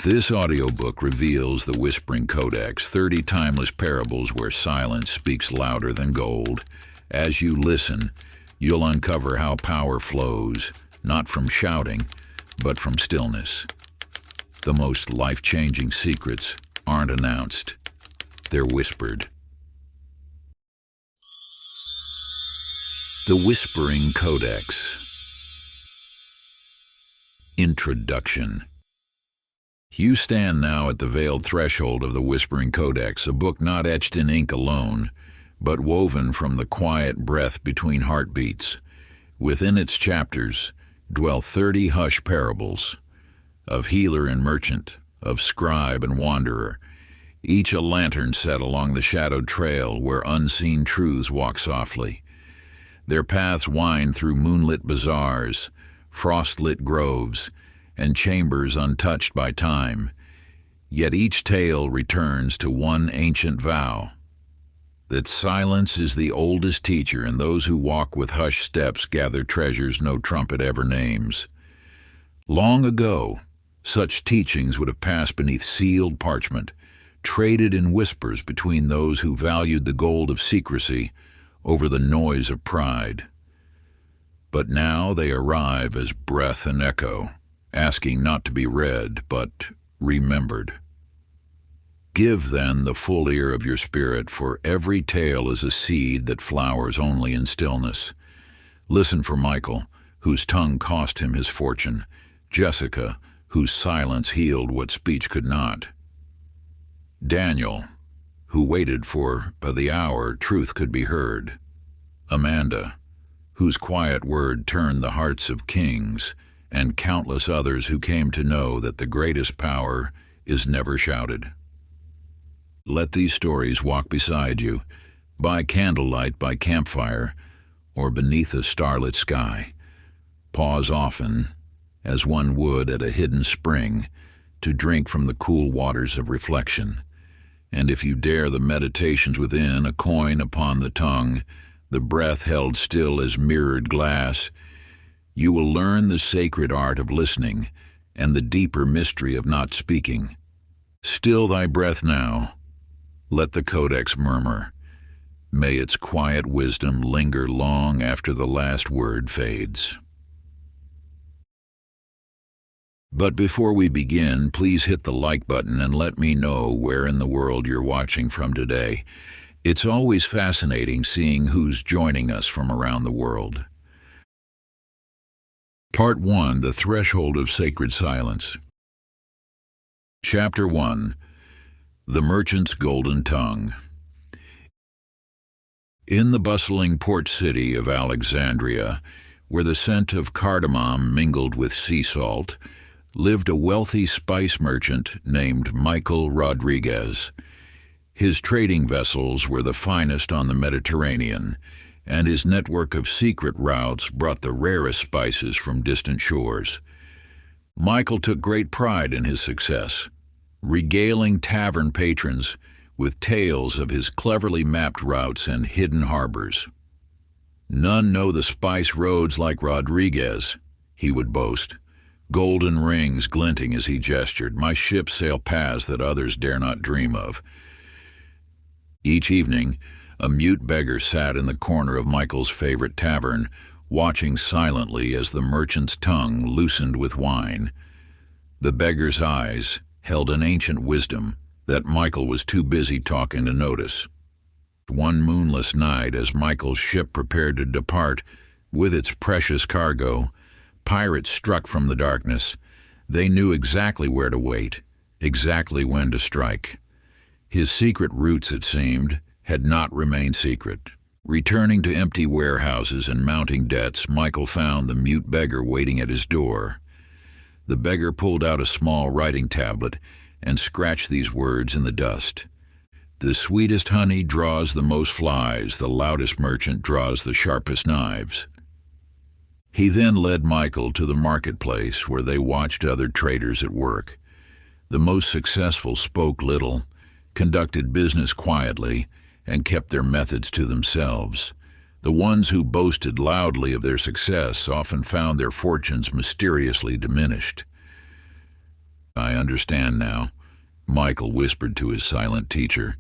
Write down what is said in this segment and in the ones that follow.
This audiobook reveals the Whispering Codex, 30 timeless parables where silence speaks louder than gold. As you listen, you'll uncover how power flows, not from shouting, but from stillness. The most life-changing secrets aren't announced, they're whispered. The Whispering Codex. Introduction. You stand now at the veiled threshold of the Whispering Codex, a book not etched in ink alone, but woven from the quiet breath between heartbeats. Within its chapters dwell 30 hushed parables, of healer and merchant, of scribe and wanderer, each a lantern set along the shadowed trail where unseen truths walk softly. Their paths wind through moonlit bazaars, frost-lit groves, and chambers untouched by time, yet each tale returns to one ancient vow, that silence is the oldest teacher, and those who walk with hushed steps gather treasures no trumpet ever names. Long ago, such teachings would have passed beneath sealed parchment, traded in whispers between those who valued the gold of secrecy over the noise of pride. But now they arrive as breath and echo, asking not to be read, but remembered. Give then the full ear of your spirit, for every tale is a seed that flowers only in stillness. Listen for Michael, whose tongue cost him his fortune, Jessica, whose silence healed what speech could not, Daniel, who waited for the hour truth could be heard, Amanda, whose quiet word turned the hearts of kings, and countless others who came to know that the greatest power is never shouted. Let these stories walk beside you, by candlelight, by campfire, or beneath a starlit sky. Pause often, as one would at a hidden spring, to drink from the cool waters of reflection. And if you dare the meditations within, a coin upon the tongue, the breath held still as mirrored glass, you will learn the sacred art of listening and the deeper mystery of not speaking. Still thy breath now. Let the Codex murmur. May its quiet wisdom linger long after the last word fades. But before we begin, please hit the like button and let me know where in the world you're watching from today. It's always fascinating seeing who's joining us from around the world. Part 1. The Threshold of Sacred Silence. Chapter 1. The Merchant's Golden Tongue. In the bustling port city of Alexandria, where the scent of cardamom mingled with sea salt, lived a wealthy spice merchant named Michael Rodriguez. His trading vessels were the finest on the Mediterranean, and his network of secret routes brought the rarest spices from distant shores. Michael took great pride in his success, regaling tavern patrons with tales of his cleverly mapped routes and hidden harbors. "None know the spice roads like Rodriguez," he would boast, golden rings glinting as he gestured. "My ships sail paths that others dare not dream of." Each evening, a mute beggar sat in the corner of Michael's favorite tavern, watching silently as the merchant's tongue loosened with wine. The beggar's eyes held an ancient wisdom that Michael was too busy talking to notice. One moonless night, as Michael's ship prepared to depart with its precious cargo, pirates struck from the darkness. They knew exactly where to wait, exactly when to strike. His secret routes, it seemed, had not remained secret. Returning to empty warehouses and mounting debts, Michael found the mute beggar waiting at his door. The beggar pulled out a small writing tablet and scratched these words in the dust. "The sweetest honey draws the most flies, the loudest merchant draws the sharpest knives." He then led Michael to the marketplace where they watched other traders at work. The most successful spoke little, conducted business quietly, and kept their methods to themselves. The ones who boasted loudly of their success often found their fortunes mysteriously diminished. I understand now, Michael whispered to his silent teacher.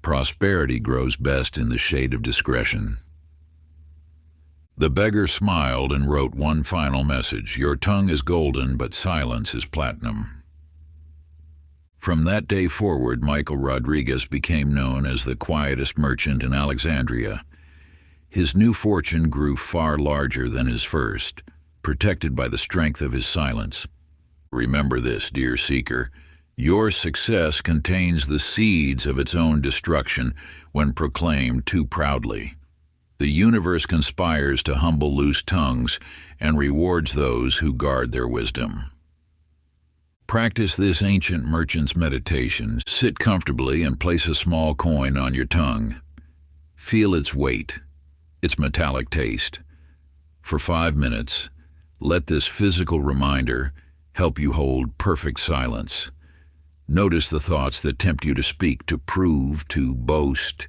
Prosperity grows best in the shade of discretion. The beggar smiled and wrote one final message. Your tongue is golden, but silence is platinum. From that day forward, Michael Rodriguez became known as the quietest merchant in Alexandria. His new fortune grew far larger than his first, protected by the strength of his silence. Remember this, dear seeker. Your success contains the seeds of its own destruction when proclaimed too proudly. The universe conspires to humble loose tongues and rewards those who guard their wisdom. Practice this ancient merchant's meditation. Sit comfortably and place a small coin on your tongue. Feel its weight, its metallic taste. For 5 minutes, let this physical reminder help you hold perfect silence. Notice the thoughts that tempt you to speak, to prove, to boast.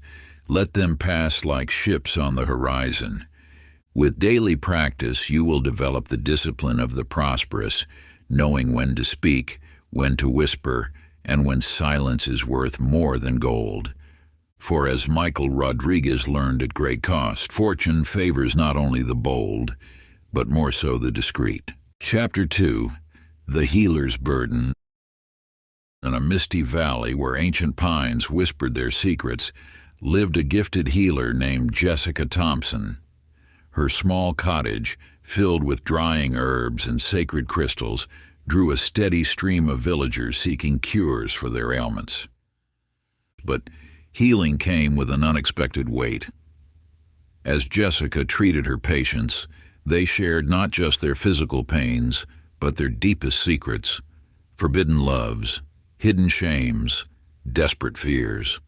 Let them pass like ships on the horizon. With daily practice, you will develop the discipline of the prosperous, knowing when to speak, when to whisper, and when silence is worth more than gold. For as Michael Rodriguez learned at great cost, fortune favors not only the bold, but more so the discreet. Chapter 2. The Healer's Burden. In a misty valley where ancient pines whispered their secrets, lived a gifted healer named Jessica Thompson. Her small cottage, filled with drying herbs and sacred crystals, drew a steady stream of villagers seeking cures for their ailments. But healing came with an unexpected weight. As Jessica treated her patients, they shared not just their physical pains, but their deepest secrets, forbidden loves, hidden shames, desperate fears.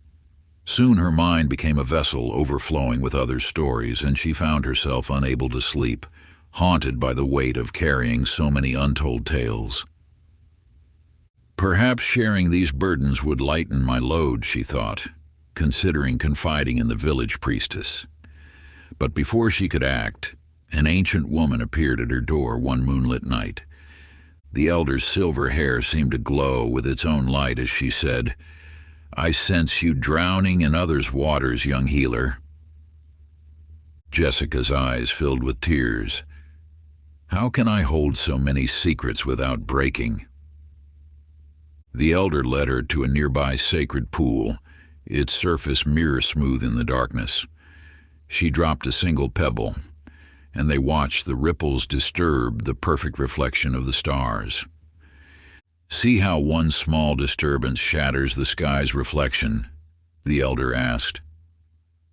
Soon her mind became a vessel overflowing with others' stories, and she found herself unable to sleep, haunted by the weight of carrying so many untold tales. Perhaps sharing these burdens would lighten my load, she thought, considering confiding in the village priestess. But before she could act, an ancient woman appeared at her door one moonlit night. The elder's silver hair seemed to glow with its own light as she said, I sense you drowning in others' waters, young healer. Jessica's eyes filled with tears. How can I hold so many secrets without breaking? The elder led her to a nearby sacred pool, its surface mirror-smooth in the darkness. She dropped a single pebble, and they watched the ripples disturb the perfect reflection of the stars. See how one small disturbance shatters the sky's reflection? The elder asked.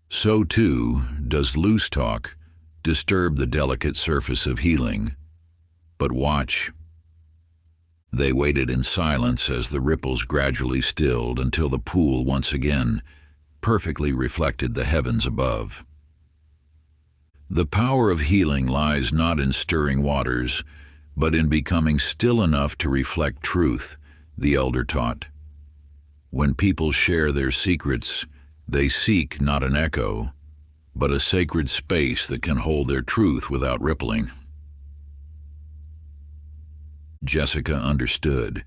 So too does loose talk disturb the delicate surface of healing. But watch. They waited in silence as the ripples gradually stilled until the pool once again perfectly reflected the heavens above. The power of healing lies not in stirring waters, but in becoming still enough to reflect truth, the elder taught. When people share their secrets, they seek not an echo, but a sacred space that can hold their truth without rippling. Jessica understood.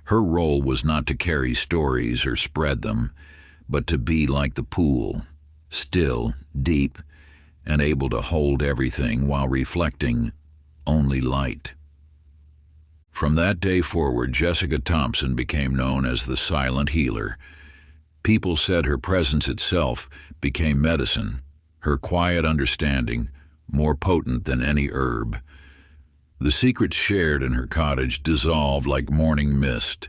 Her role was not to carry stories or spread them, but to be like the pool, still, deep, and able to hold everything while reflecting only light. From that day forward, Jessica Thompson became known as the Silent Healer. People said her presence itself became medicine, her quiet understanding more potent than any herb. The secrets shared in her cottage dissolved like morning mist,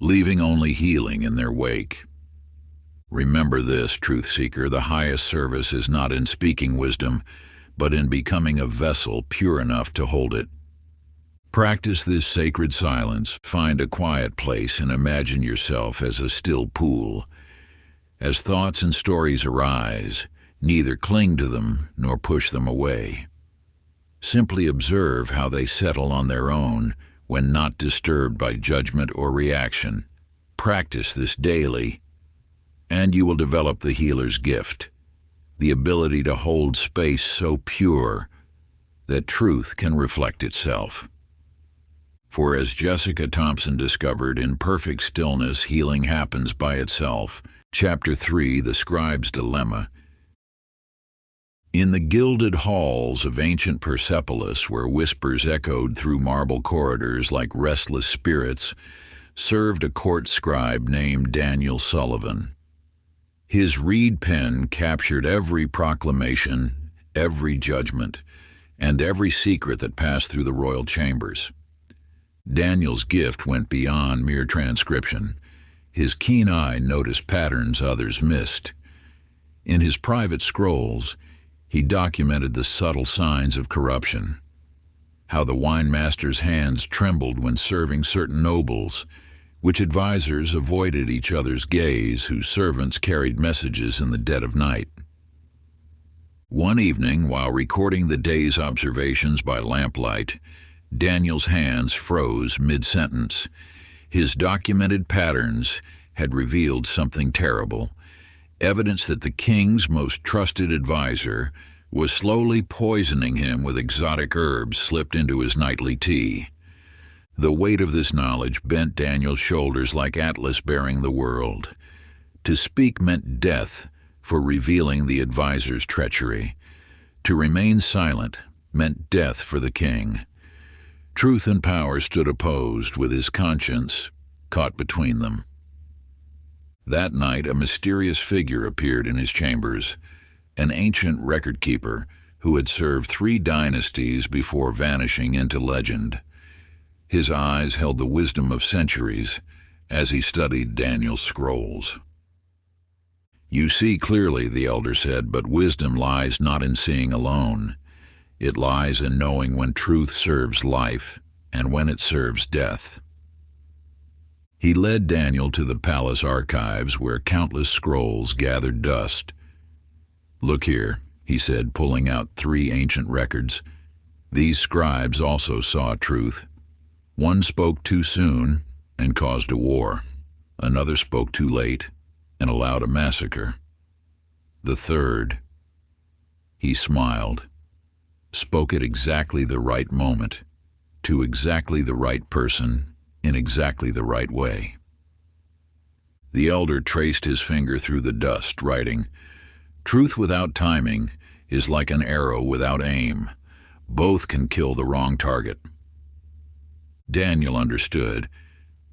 leaving only healing in their wake. Remember this, truth seeker, the highest service is not in speaking wisdom, but in becoming a vessel pure enough to hold it. Practice this sacred silence, find a quiet place, and imagine yourself as a still pool. As thoughts and stories arise, neither cling to them nor push them away. Simply observe how they settle on their own when not disturbed by judgment or reaction. Practice this daily, and you will develop the healer's gift, the ability to hold space so pure that truth can reflect itself. For as Jessica Thompson discovered in Perfect Stillness, healing happens by itself. Chapter 3, The Scribe's Dilemma. In the gilded halls of ancient Persepolis, where whispers echoed through marble corridors like restless spirits, served a court scribe named Daniel Sullivan. His reed pen captured every proclamation, every judgment, and every secret that passed through the royal chambers. Daniel's gift went beyond mere transcription. His keen eye noticed patterns others missed. In his private scrolls, he documented the subtle signs of corruption, how the winemaster's hands trembled when serving certain nobles, which advisors avoided each other's gaze, whose servants carried messages in the dead of night. One evening, while recording the day's observations by lamplight, Daniel's hands froze mid-sentence. His documented patterns had revealed something terrible, evidence that the king's most trusted advisor was slowly poisoning him with exotic herbs slipped into his nightly tea. The weight of this knowledge bent Daniel's shoulders like Atlas bearing the world. To speak meant death for revealing the advisor's treachery. To remain silent meant death for the king. Truth and power stood opposed, with his conscience caught between them. That night, a mysterious figure appeared in his chambers, an ancient record-keeper who had served 3 dynasties before vanishing into legend. His eyes held the wisdom of centuries as he studied Daniel's scrolls. "You see clearly," the elder said, "but wisdom lies not in seeing alone. It lies in knowing when truth serves life and when it serves death." He led Daniel to the palace archives where countless scrolls gathered dust. "Look here," he said, pulling out 3 ancient records. "These scribes also saw truth. One spoke too soon and caused a war. Another spoke too late and allowed a massacre. The third," he smiled, "spoke at exactly the right moment, to exactly the right person, in exactly the right way." The elder traced his finger through the dust, writing, "Truth without timing is like an arrow without aim. Both can kill the wrong target." Daniel understood.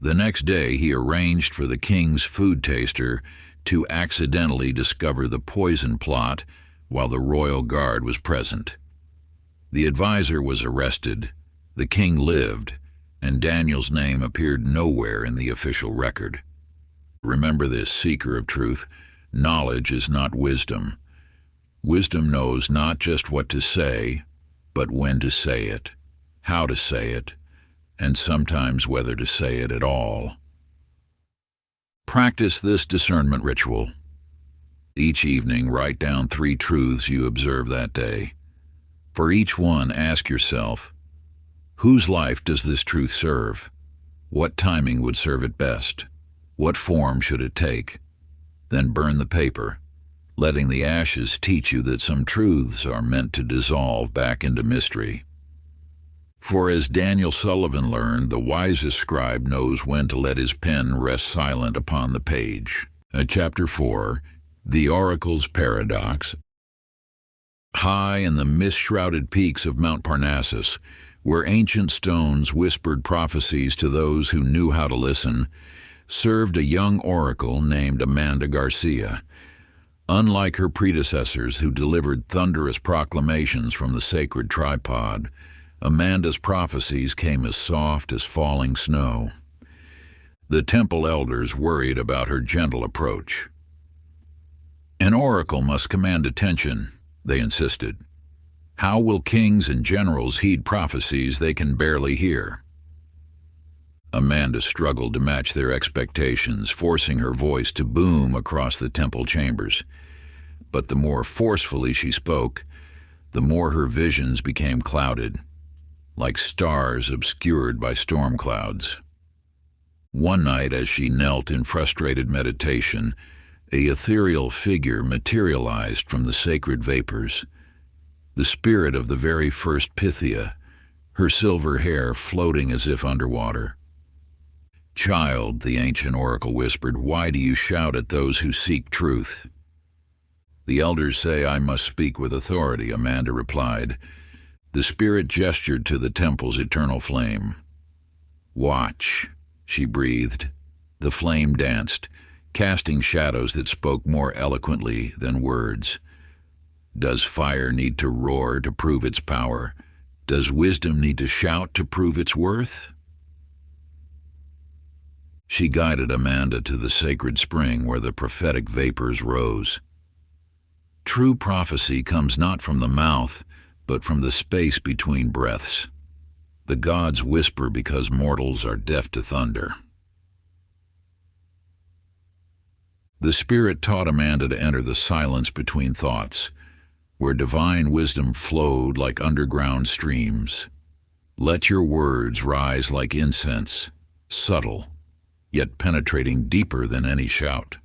The next day he arranged for the king's food taster to accidentally discover the poison plot while the royal guard was present. The advisor was arrested, the king lived, and Daniel's name appeared nowhere in the official record. Remember this, seeker of truth. Knowledge is not wisdom. Wisdom knows not just what to say, but when to say it, how to say it, and sometimes whether to say it at all. Practice this discernment ritual. Each evening, write down 3 truths you observe that day. For each one, ask yourself, whose life does this truth serve? What timing would serve it best? What form should it take? Then burn the paper, letting the ashes teach you that some truths are meant to dissolve back into mystery. For as Daniel Sullivan learned, the wisest scribe knows when to let his pen rest silent upon the page. Chapter 4, The Oracle's Paradox. High in the mist-shrouded peaks of Mount Parnassus, where ancient stones whispered prophecies to those who knew how to listen, served a young oracle named Amanda Garcia. Unlike her predecessors who delivered thunderous proclamations from the sacred tripod, Amanda's prophecies came as soft as falling snow. The temple elders worried about her gentle approach. "An oracle must command attention," they insisted. "How will kings and generals heed prophecies they can barely hear?" Amanda struggled to match their expectations, forcing her voice to boom across the temple chambers. But the more forcefully she spoke, the more her visions became clouded, like stars obscured by storm clouds. One night, as she knelt in frustrated meditation, an ethereal figure materialized from the sacred vapors. The spirit of the very first Pythia, her silver hair floating as if underwater. "Child," the ancient oracle whispered, "why do you shout at those who seek truth?" "The elders say I must speak with authority," Amanda replied. The spirit gestured to the temple's eternal flame. "Watch," she breathed. The flame danced, casting shadows that spoke more eloquently than words. Does fire need to roar to prove its power? Does wisdom need to shout to prove its worth? She guided Amanda to the sacred spring where the prophetic vapors rose. True prophecy comes not from the mouth, but from the space between breaths. The gods whisper because mortals are deaf to thunder. The Spirit taught Amanda to enter the silence between thoughts, where divine wisdom flowed like underground streams. Let your words rise like incense, subtle, yet penetrating deeper than any shout.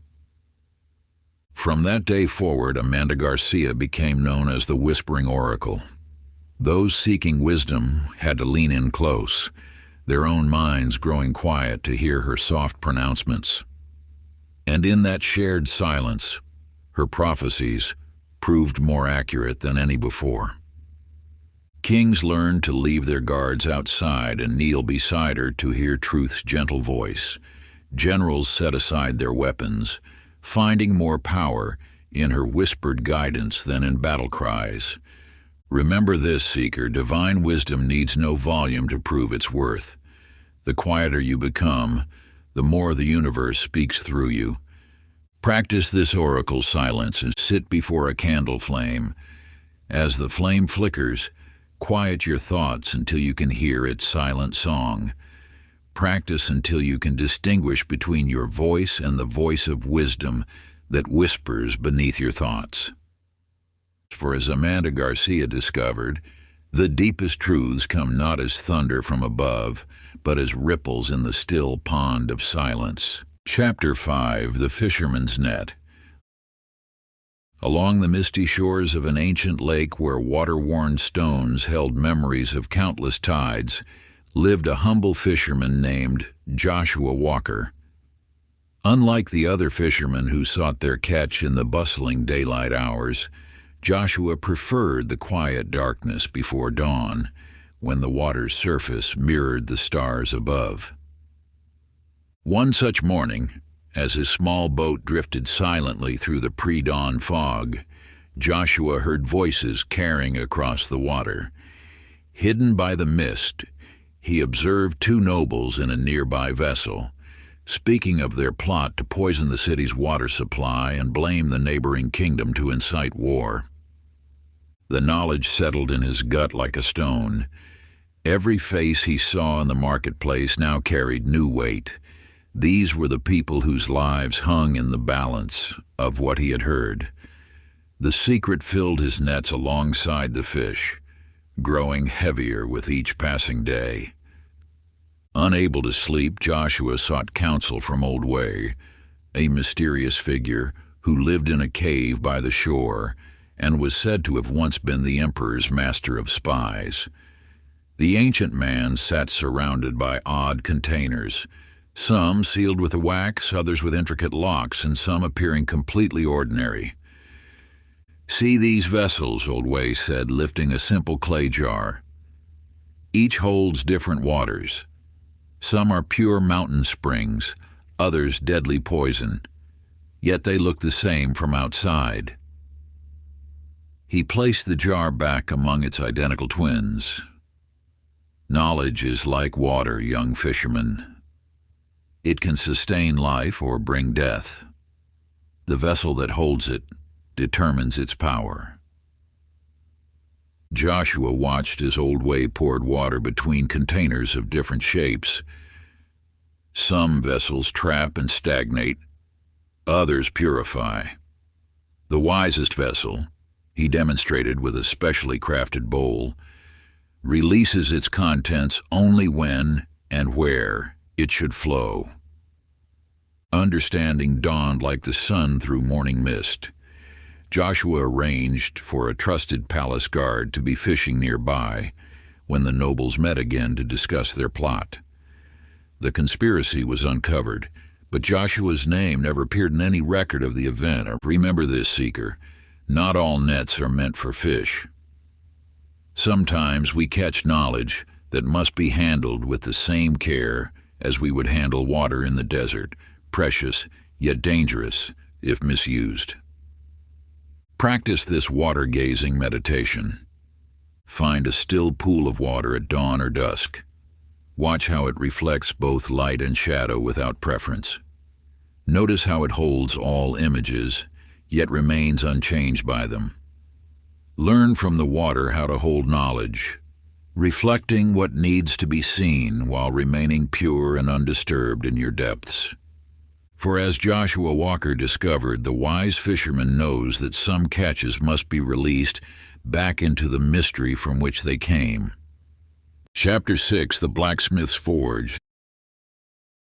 From that day forward, Amanda Garcia became known as the Whispering Oracle. Those seeking wisdom had to lean in close, their own minds growing quiet to hear her soft pronouncements. And in that shared silence, her prophecies proved more accurate than any before. Kings learned to leave their guards outside and kneel beside her to hear truth's gentle voice. Generals set aside their weapons, finding more power in her whispered guidance than in battle cries. Remember this, seeker, divine wisdom needs no volume to prove its worth. The quieter you become, the more the universe speaks through you. Practice this oracle silence and sit before a candle flame. As the flame flickers, quiet your thoughts until you can hear its silent song. Practice until you can distinguish between your voice and the voice of wisdom that whispers beneath your thoughts. For as Amanda Garcia discovered, the deepest truths come not as thunder from above, but as ripples in the still pond of silence. Chapter 5: The Fisherman's Net. Along the misty shores of an ancient lake where water-worn stones held memories of countless tides, lived a humble fisherman named Joshua Walker. Unlike the other fishermen who sought their catch in the bustling daylight hours, Joshua preferred the quiet darkness before dawn, when the water's surface mirrored the stars above. One such morning, as his small boat drifted silently through the pre-dawn fog, Joshua heard voices carrying across the water. Hidden by the mist, he observed two nobles in a nearby vessel, speaking of their plot to poison the city's water supply and blame the neighboring kingdom to incite war. The knowledge settled in his gut like a stone. Every face he saw in the marketplace now carried new weight. These were the people whose lives hung in the balance of what he had heard. The secret filled his nets alongside the fish, growing heavier with each passing day. Unable to sleep, Joshua sought counsel from Old Way, a mysterious figure who lived in a cave by the shore and was said to have once been the emperor's master of spies. The ancient man sat surrounded by odd containers, some sealed with a wax, others with intricate locks, and some appearing completely ordinary. "See these vessels," Old Way said, lifting a simple clay jar. "Each holds different waters. Some are pure mountain springs, others deadly poison, yet they look the same from outside." He placed the jar back among its identical twins. "Knowledge is like water, young fisherman. It can sustain life or bring death. The vessel that holds it determines its power." Joshua watched as Old Way poured water between containers of different shapes. Some vessels trap and stagnate, others purify. The wisest vessel, he demonstrated with a specially crafted bowl, releases its contents only when and where it should flow. Understanding dawned like the sun through morning mist. Joshua arranged for a trusted palace guard to be fishing nearby, when the nobles met again to discuss their plot. The conspiracy was uncovered, but Joshua's name never appeared in any record of the event. Remember this, Seeker. Not all nets are meant for fish. Sometimes we catch knowledge that must be handled with the same care as we would handle water in the desert, precious yet dangerous if misused. Practice this water-gazing meditation. Find a still pool of water at dawn or dusk. Watch how it reflects both light and shadow without preference. Notice how it holds all images, yet remains unchanged by them. Learn from the water how to hold knowledge, reflecting what needs to be seen while remaining pure and undisturbed in your depths. For as Joshua Walker discovered, the wise fisherman knows that some catches must be released back into the mystery from which they came. Chapter 6, The Blacksmiths Forge.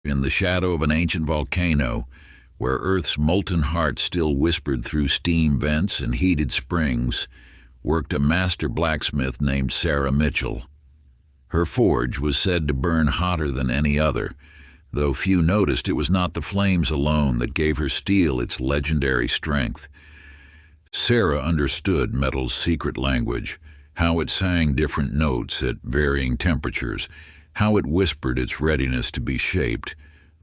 In the shadow of an ancient volcano, where Earth's molten heart still whispered through steam vents and heated springs, worked a master blacksmith named Sarah Mitchell. Her forge was said to burn hotter than any other, though few noticed it was not the flames alone that gave her steel its legendary strength. Sarah understood metal's secret language, how it sang different notes at varying temperatures, how it whispered its readiness to be shaped,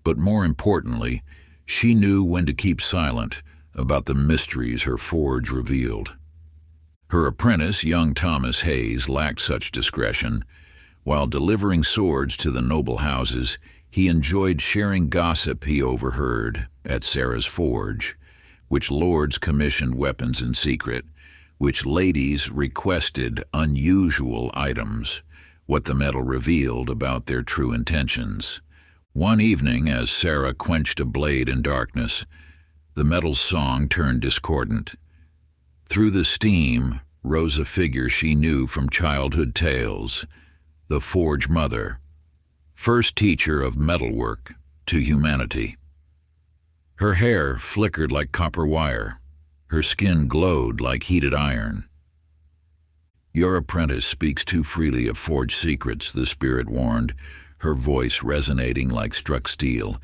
but more importantly, she knew when to keep silent about the mysteries her forge revealed. Her apprentice, young Thomas Hayes, lacked such discretion. While delivering swords to the noble houses, he enjoyed sharing gossip he overheard at Sarah's forge, which lords commissioned weapons in secret, which ladies requested unusual items, what the metal revealed about their true intentions. One evening, as Sarah quenched a blade in darkness, the metal's song turned discordant. Through the steam rose a figure she knew from childhood tales, the Forge Mother, first teacher of metalwork to humanity. Her hair flickered like copper wire. Her skin glowed like heated iron. "Your apprentice speaks too freely of forge secrets," the spirit warned, her voice resonating like struck steel.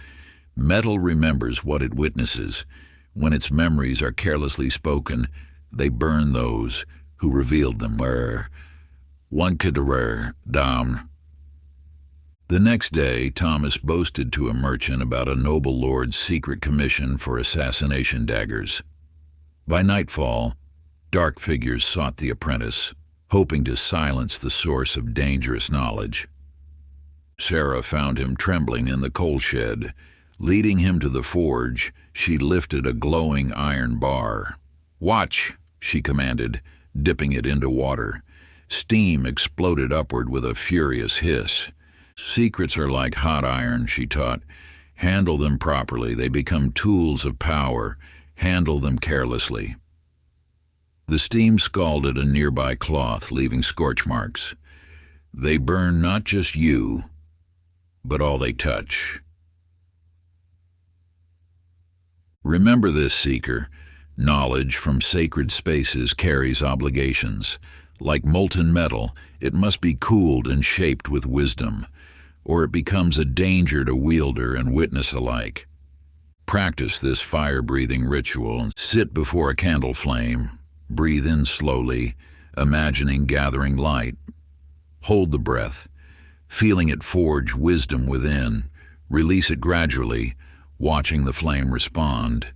"Metal remembers what it witnesses. When its memories are carelessly spoken, they burn those who revealed them. One could down." The next day, Thomas boasted to a merchant about a noble lord's secret commission for assassination daggers. By nightfall, dark figures sought the apprentice, hoping to silence the source of dangerous knowledge. Sarah found him trembling in the coal shed. Leading him to the forge, she lifted a glowing iron bar. "Watch," she commanded, dipping it into water. Steam exploded upward with a furious hiss. "Secrets are like hot iron," she taught. "Handle them properly. They become tools of power. Handle them carelessly." The steam scalded a nearby cloth, leaving scorch marks. They burn not just you, but all they touch. Remember this, Seeker. Knowledge from sacred spaces carries obligations. Like molten metal, it must be cooled and shaped with wisdom, or it becomes a danger to wielder and witness alike. Practice this fire-breathing ritual and sit before a candle flame. Breathe in slowly, imagining gathering light. Hold the breath, feeling it forge wisdom within. Release it gradually, watching the flame respond.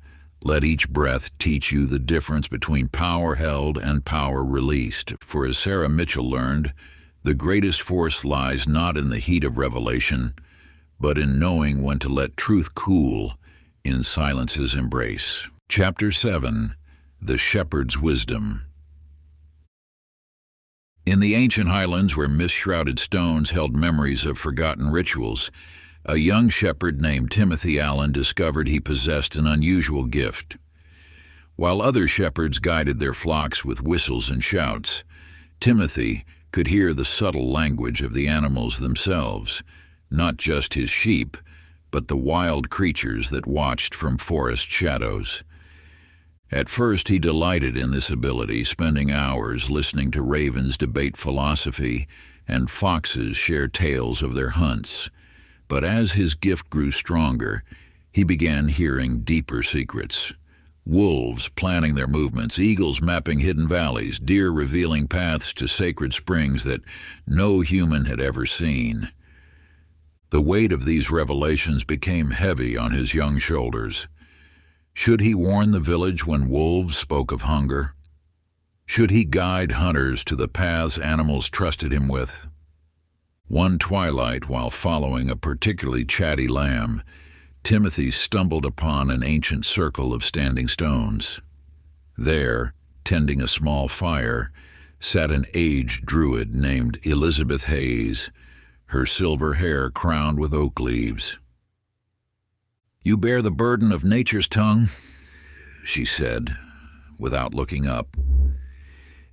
Let each breath teach you the difference between power held and power released. For as Sarah Mitchell learned, the greatest force lies not in the heat of revelation, but in knowing when to let truth cool in silence's embrace. Chapter 7, The Shepherd's Wisdom. In the ancient highlands where mist-shrouded stones held memories of forgotten rituals, a young shepherd named Timothy Allen discovered he possessed an unusual gift. While other shepherds guided their flocks with whistles and shouts, Timothy could hear the subtle language of the animals themselves, not just his sheep, but the wild creatures that watched from forest shadows. At first he delighted in this ability, spending hours listening to ravens debate philosophy and foxes share tales of their hunts. But as his gift grew stronger, he began hearing deeper secrets. Wolves planning their movements, eagles mapping hidden valleys, deer revealing paths to sacred springs that no human had ever seen. The weight of these revelations became heavy on his young shoulders. Should he warn the village when wolves spoke of hunger? Should he guide hunters to the paths animals trusted him with? One twilight, while following a particularly chatty lamb, Timothy stumbled upon an ancient circle of standing stones. There, tending a small fire, sat an aged druid named Elizabeth Hayes, her silver hair crowned with oak leaves. "You bear the burden of nature's tongue," she said, without looking up.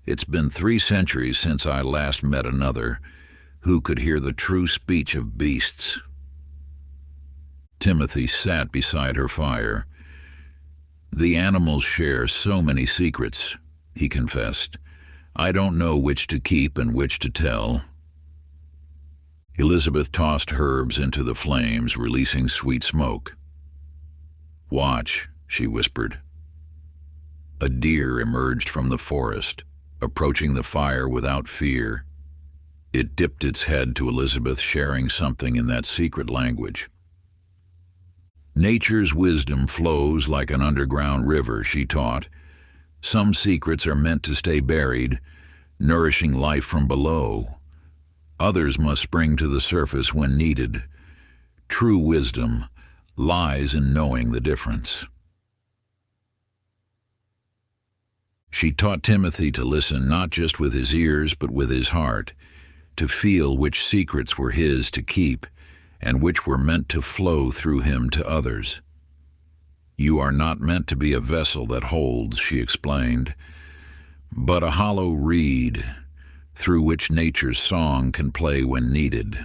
"It's been 3 centuries since I last met another who could hear the true speech of beasts." Timothy sat beside her fire. "The animals share so many secrets," he confessed. "I don't know which to keep and which to tell." Elizabeth tossed herbs into the flames, releasing sweet smoke. "Watch," she whispered. A deer emerged from the forest, approaching the fire without fear. It dipped its head to Elizabeth, sharing something in that secret language. "Nature's wisdom flows like an underground river," she taught. "Some secrets are meant to stay buried, nourishing life from below. Others must spring to the surface when needed. True wisdom lies in knowing the difference." She taught Timothy to listen not just with his ears but with his heart, to feel which secrets were his to keep and which were meant to flow through him to others. "You are not meant to be a vessel that holds," she explained, "but a hollow reed through which nature's song can play when needed.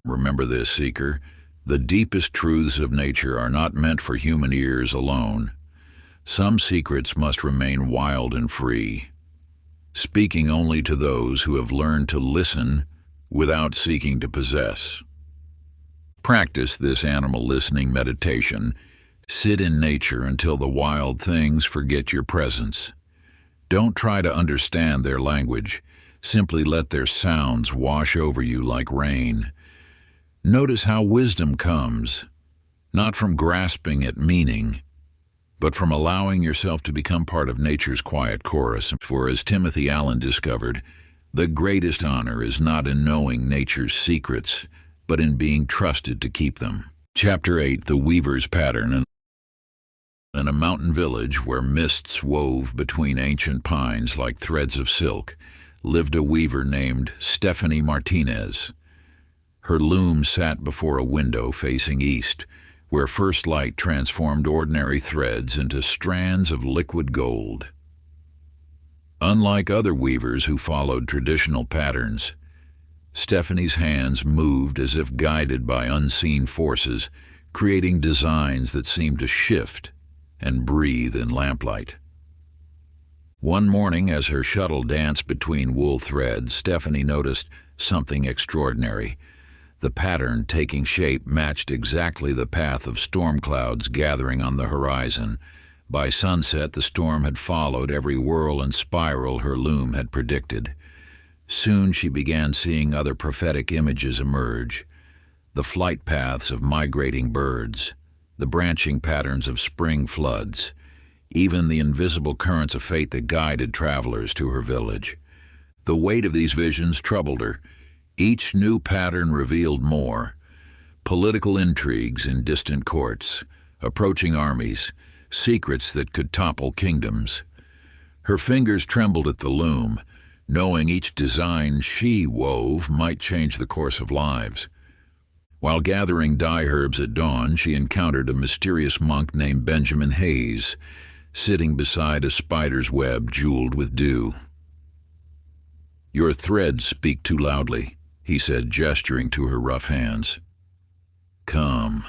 Remember this, seeker. The deepest truths of nature are not meant for human ears alone. Some secrets must remain wild and free, speaking only to those who have learned to listen without seeking to possess. Practice this animal listening meditation. Sit in nature until the wild things forget your presence. Don't try to understand their language. Simply let their sounds wash over you like rain. Notice how wisdom comes, not from grasping at meaning, but from allowing yourself to become part of nature's quiet chorus. For as Timothy Allen discovered, the greatest honor is not in knowing nature's secrets, but in being trusted to keep them. Chapter 8, The Weaver's Pattern. In a mountain village where mists wove between ancient pines like threads of silk, lived a weaver named Stephanie Martinez. Her loom sat before a window facing east, where first light transformed ordinary threads into strands of liquid gold. Unlike other weavers who followed traditional patterns, Stephanie's hands moved as if guided by unseen forces, creating designs that seemed to shift and breathe in lamplight. One morning, as her shuttle danced between wool threads, Stephanie noticed something extraordinary. The pattern taking shape matched exactly the path of storm clouds gathering on the horizon. By sunset, the storm had followed every whirl and spiral her loom had predicted. Soon she began seeing other prophetic images emerge: the flight paths of migrating birds, the branching patterns of spring floods, even the invisible currents of fate that guided travelers to her village. The weight of these visions troubled her. Each new pattern revealed more: political intrigues in distant courts, approaching armies, secrets that could topple kingdoms. Her fingers trembled at the loom, knowing each design she wove might change the course of lives. While gathering dye herbs at dawn, she encountered a mysterious monk named Benjamin Hayes, sitting beside a spider's web jeweled with dew. "Your threads speak too loudly," he said, gesturing to her rough hands. "Come,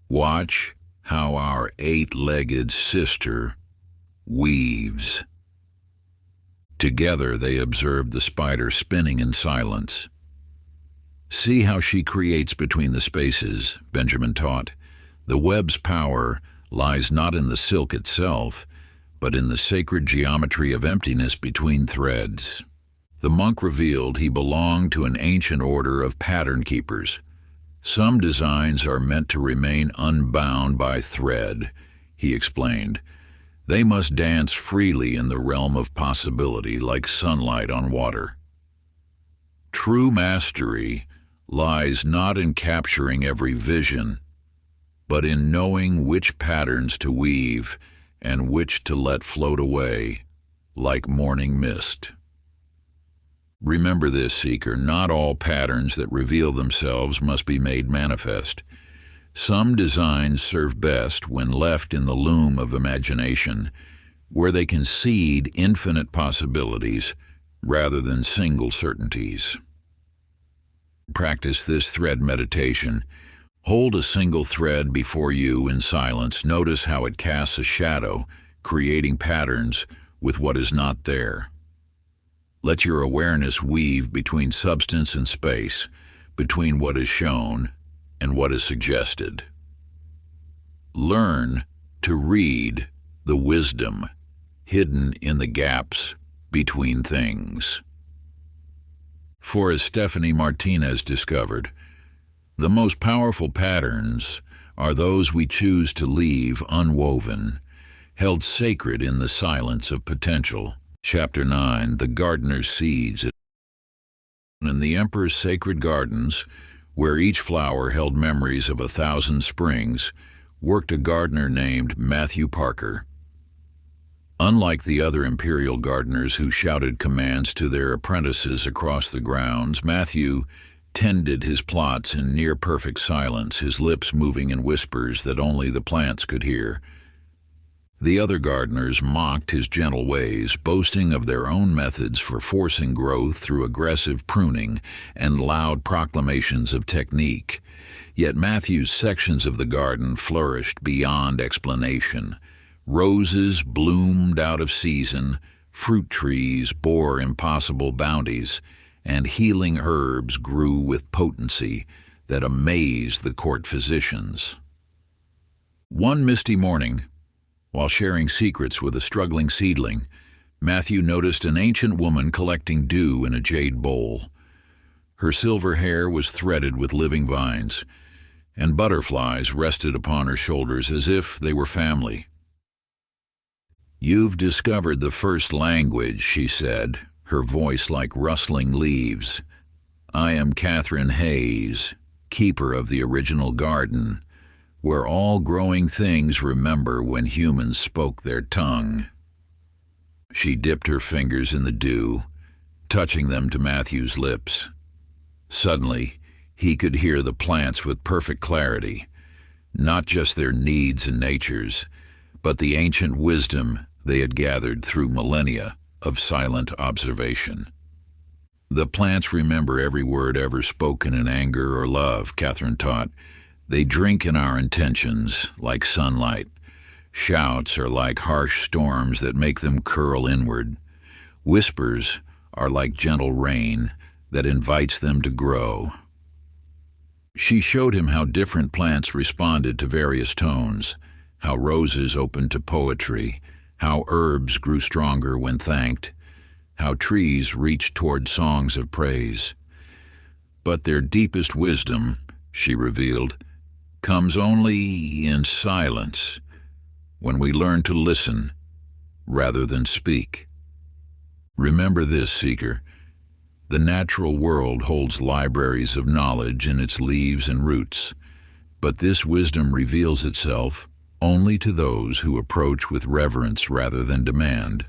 watch how our 8-legged sister weaves." Together they observed the spider spinning in silence. "See how she creates between the spaces," Benjamin taught. "The web's power lies not in the silk itself, but in the sacred geometry of emptiness between threads." The monk revealed he belonged to an ancient order of pattern keepers. "Some designs are meant to remain unbound by thread," he explained. "They must dance freely in the realm of possibility, like sunlight on water." True mastery lies not in capturing every vision, but in knowing which patterns to weave and which to let float away, like morning mist. Remember this, seeker, not all patterns that reveal themselves must be made manifest. Some designs serve best when left in the loom of imagination, where they can seed infinite possibilities rather than single certainties. Practice this thread meditation. Hold a single thread before you in silence. Notice how it casts a shadow, creating patterns with what is not there. Let your awareness weave between substance and space, between what is shown and what is suggested. Learn to read the wisdom hidden in the gaps between things. For as Stephanie Martinez discovered, the most powerful patterns are those we choose to leave unwoven, held sacred in the silence of potential. Chapter 9, The Gardener's Seeds. In the Emperor's sacred gardens, where each flower held memories of 1,000 springs, worked a gardener named Matthew Parker. Unlike the other imperial gardeners who shouted commands to their apprentices across the grounds, Matthew tended his plots in near-perfect silence, his lips moving in whispers that only the plants could hear. The other gardeners mocked his gentle ways, boasting of their own methods for forcing growth through aggressive pruning and loud proclamations of technique. Yet Matthew's sections of the garden flourished beyond explanation. Roses bloomed out of season, fruit trees bore impossible bounties, and healing herbs grew with potency that amazed the court physicians. One misty morning, while sharing secrets with a struggling seedling, Matthew noticed an ancient woman collecting dew in a jade bowl. Her silver hair was threaded with living vines, and butterflies rested upon her shoulders as if they were family. "You've discovered the first language," she said, her voice like rustling leaves. "I am Catherine Hayes, keeper of the original garden, where all growing things remember when humans spoke their tongue." She dipped her fingers in the dew, touching them to Matthew's lips. Suddenly, he could hear the plants with perfect clarity, not just their needs and natures, but the ancient wisdom they had gathered through millennia of silent observation. "The plants remember every word ever spoken in anger or love," Catherine taught. "They drink in our intentions like sunlight. Shouts are like harsh storms that make them curl inward. Whispers are like gentle rain that invites them to grow." She showed him how different plants responded to various tones, how roses opened to poetry, how herbs grew stronger when thanked, how trees reached toward songs of praise. But their deepest wisdom, she revealed, comes only in silence, when we learn to listen rather than speak. Remember this, seeker. The natural world holds libraries of knowledge in its leaves and roots, but this wisdom reveals itself only to those who approach with reverence rather than demand.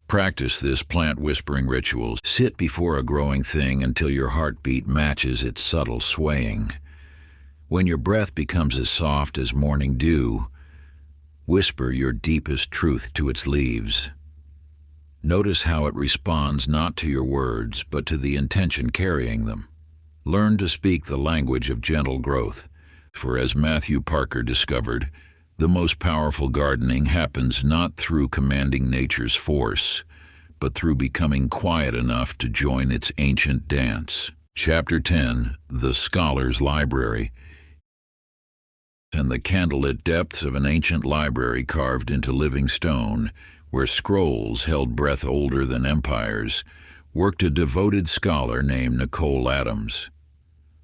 Practice this plant whispering ritual. Sit before a growing thing until your heartbeat matches its subtle swaying. When your breath becomes as soft as morning dew, whisper your deepest truth to its leaves. Notice how it responds not to your words, but to the intention carrying them. Learn to speak the language of gentle growth, for as Matthew Parker discovered, the most powerful gardening happens not through commanding nature's force, but through becoming quiet enough to join its ancient dance. Chapter 10, The Scholar's Library. In the candlelit depths of an ancient library carved into living stone, where scrolls held breath older than empires, worked a devoted scholar named Nicole Adams.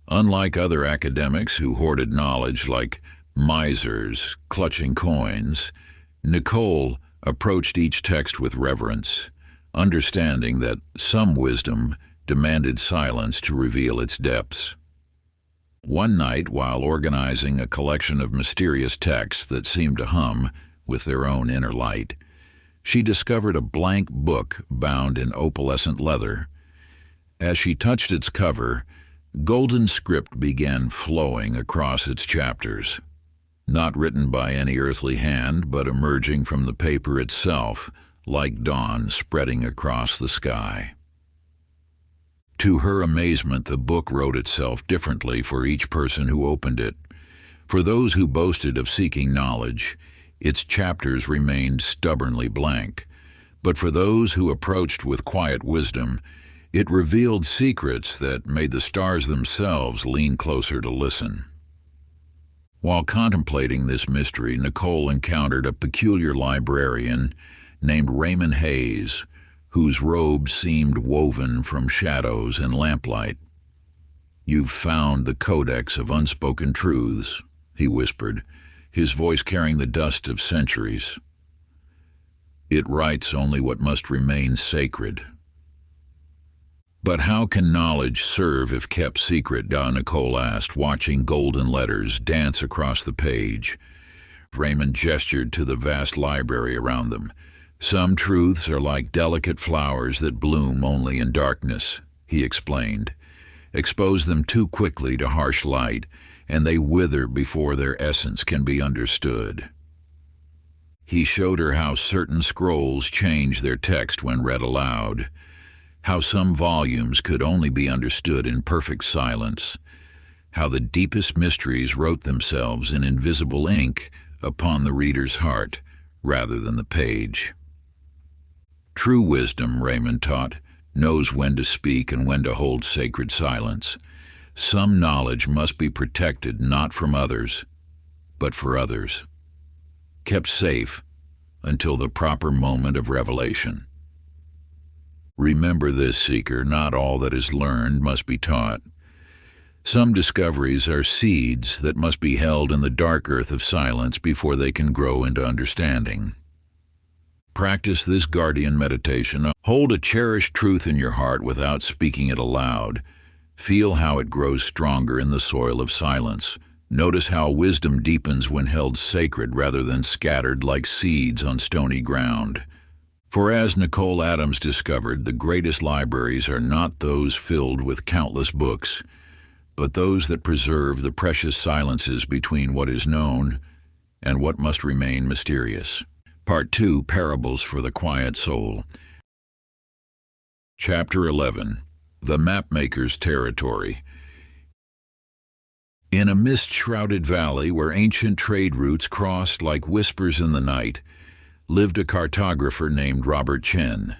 Unlike other academics who hoarded knowledge like misers clutching coins, Nicole approached each text with reverence, understanding that some wisdom demanded silence to reveal its depths. One night, while organizing a collection of mysterious texts that seemed to hum with their own inner light, she discovered a blank book bound in opalescent leather. As she touched its cover, golden script began flowing across its chapters, not written by any earthly hand, but emerging from the paper itself, like dawn spreading across the sky. To her amazement, the book wrote itself differently for each person who opened it. For those who boasted of seeking knowledge, its chapters remained stubbornly blank. But for those who approached with quiet wisdom, it revealed secrets that made the stars themselves lean closer to listen. While contemplating this mystery, Nicole encountered a peculiar librarian named Raymond Hayes, whose robe seemed woven from shadows and lamplight. "You've found the codex of unspoken truths," he whispered, his voice carrying the dust of centuries. "It writes only what must remain sacred." "But how can knowledge serve if kept secret?" Nicole asked, watching golden letters dance across the page. Raymond gestured to the vast library around them. "Some truths are like delicate flowers that bloom only in darkness," he explained. "Expose them too quickly to harsh light, and they wither before their essence can be understood." He showed her how certain scrolls change their text when read aloud, how some volumes could only be understood in perfect silence, how the deepest mysteries wrote themselves in invisible ink upon the reader's heart rather than the page. True wisdom, Raymond taught, knows when to speak and when to hold sacred silence. Some knowledge must be protected not from others, but for others, kept safe until the proper moment of revelation. Remember this, seeker, not all that is learned must be taught. Some discoveries are seeds that must be held in the dark earth of silence before they can grow into understanding. Practice this guardian meditation. Hold a cherished truth in your heart without speaking it aloud. Feel how it grows stronger in the soil of silence. Notice how wisdom deepens when held sacred rather than scattered like seeds on stony ground. For as Nicole Adams discovered, the greatest libraries are not those filled with countless books, but those that preserve the precious silences between what is known and what must remain mysterious. Part 2, Parables for the Quiet Soul. Chapter 11, The Mapmakers Territory. In a mist-shrouded valley where ancient trade routes crossed like whispers in the night, lived a cartographer named Robert Chen.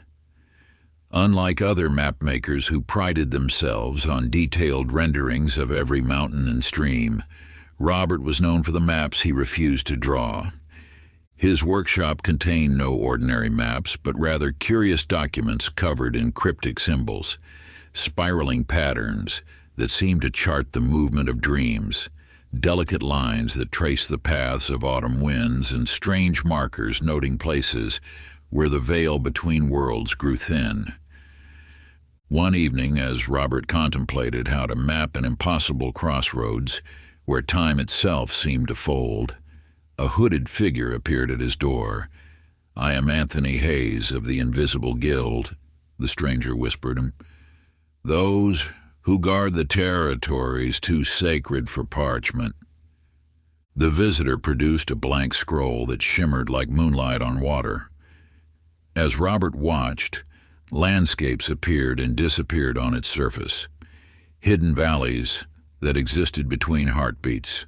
Unlike other mapmakers who prided themselves on detailed renderings of every mountain and stream, Robert was known for the maps he refused to draw. His workshop contained no ordinary maps, but rather curious documents covered in cryptic symbols, spiraling patterns that seemed to chart the movement of dreams, delicate lines that traced the paths of autumn winds, and strange markers noting places where the veil between worlds grew thin. One evening, as Robert contemplated how to map an impossible crossroads where time itself seemed to fold, a hooded figure appeared at his door. "I am Anthony Hayes of the Invisible Guild," the stranger whispered him. "Those who guard the territories too sacred for parchment." The visitor produced a blank scroll that shimmered like moonlight on water. As Robert watched, landscapes appeared and disappeared on its surface. Hidden valleys that existed between heartbeats,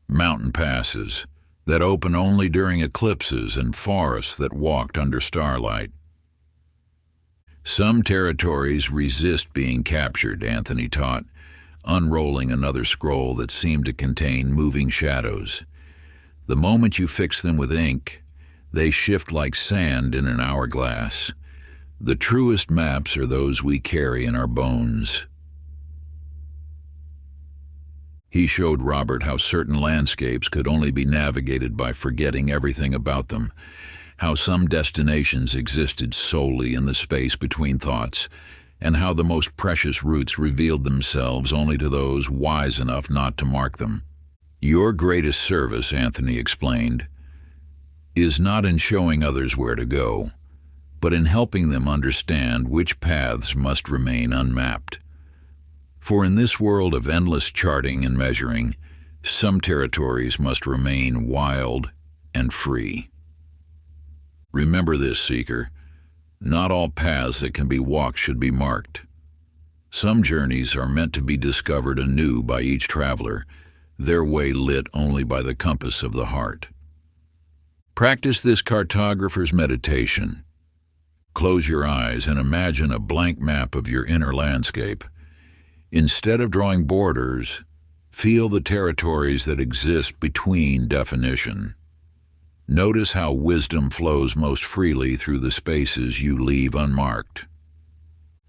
mountain passes that open only during eclipses, and forests that walked under starlight. Some territories resist being captured, Anthony taught, unrolling another scroll that seemed to contain moving shadows. The moment you fix them with ink, they shift like sand in an hourglass. The truest maps are those we carry in our bones. He showed Robert how certain landscapes could only be navigated by forgetting everything about them, how some destinations existed solely in the space between thoughts, and how the most precious routes revealed themselves only to those wise enough not to mark them. Your greatest service, Anthony explained, is not in showing others where to go, but in helping them understand which paths must remain unmapped. For in this world of endless charting and measuring, some territories must remain wild and free. Remember this, Seeker. Not all paths that can be walked should be marked. Some journeys are meant to be discovered anew by each traveler, their way lit only by the compass of the heart. Practice this cartographer's meditation. Close your eyes and imagine a blank map of your inner landscape. Instead of drawing borders, feel the territories that exist between definition. Notice how wisdom flows most freely through the spaces you leave unmarked.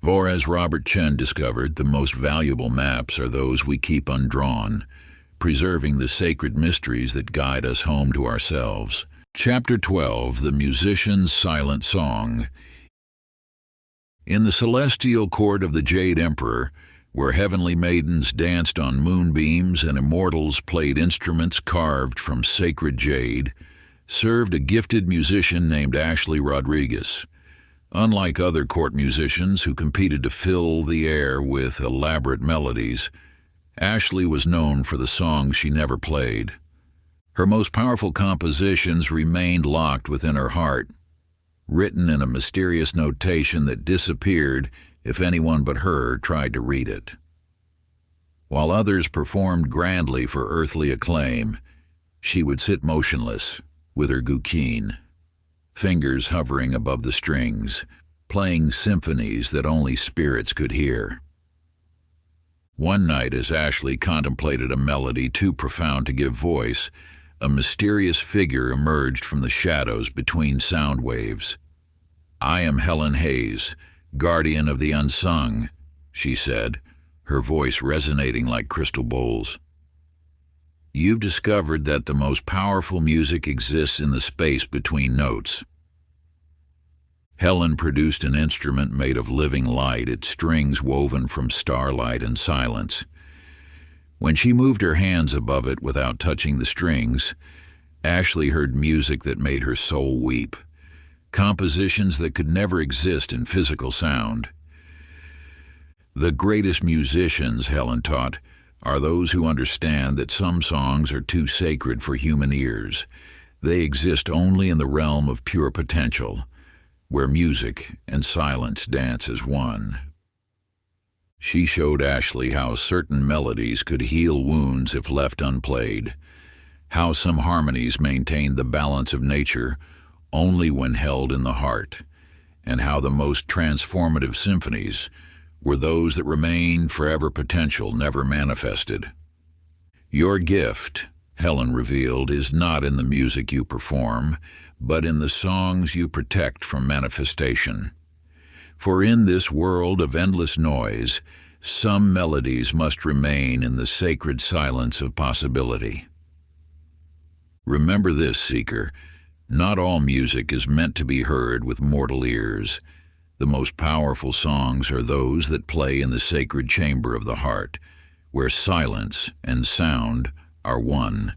For as Robert Chen discovered, the most valuable maps are those we keep undrawn, preserving the sacred mysteries that guide us home to ourselves. Chapter 12, The Musician's Silent Song. In the celestial court of the Jade Emperor, where heavenly maidens danced on moonbeams and immortals played instruments carved from sacred jade, served a gifted musician named Ashley Rodriguez. Unlike other court musicians who competed to fill the air with elaborate melodies, Ashley was known for the songs she never played. Her most powerful compositions remained locked within her heart, written in a mysterious notation that disappeared if anyone but her tried to read it. While others performed grandly for earthly acclaim, she would sit motionless, with her guqin, fingers hovering above the strings, playing symphonies that only spirits could hear. One night, as Ashley contemplated a melody too profound to give voice, a mysterious figure emerged from the shadows between sound waves. "I am Helen Hayes, guardian of the unsung," she said, her voice resonating like crystal bowls. "You've discovered that the most powerful music exists in the space between notes." Helen produced an instrument made of living light, its strings woven from starlight and silence. When she moved her hands above it without touching the strings, Ashley heard music that made her soul weep, compositions that could never exist in physical sound. The greatest musicians, Helen taught, are those who understand that some songs are too sacred for human ears. They exist only in the realm of pure potential, where music and silence dance as one. She showed Ashley how certain melodies could heal wounds if left unplayed, how some harmonies maintained the balance of nature only when held in the heart, and how the most transformative symphonies were those that remained forever potential, never manifested. Your gift, Helen revealed, is not in the music you perform, but in the songs you protect from manifestation. For in this world of endless noise, some melodies must remain in the sacred silence of possibility. Remember this, Seeker. Not all music is meant to be heard with mortal ears. The most powerful songs are those that play in the sacred chamber of the heart, where silence and sound are one.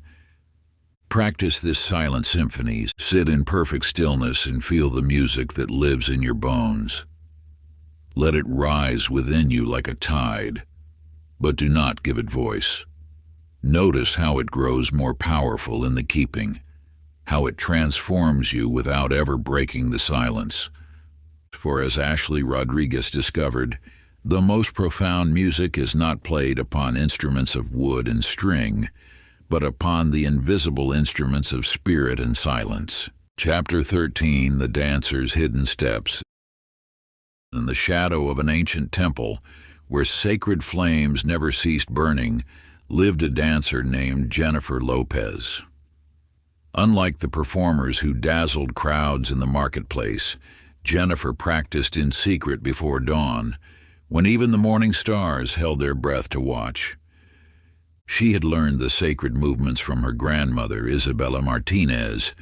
Practice this silent symphony. Sit in perfect stillness and feel the music that lives in your bones. Let it rise within you like a tide, but do not give it voice. Notice how it grows more powerful in the keeping, how it transforms you without ever breaking the silence. For as Ashley Rodriguez discovered, the most profound music is not played upon instruments of wood and string, but upon the invisible instruments of spirit and silence. Chapter 13, The Dancer's Hidden Steps. In the shadow of an ancient temple, where sacred flames never ceased burning, lived a dancer named Jennifer Lopez. Unlike the performers who dazzled crowds in the marketplace, Jennifer practiced in secret before dawn, when even the morning stars held their breath to watch. She had learned the sacred movements from her grandmother, Isabella Martinez,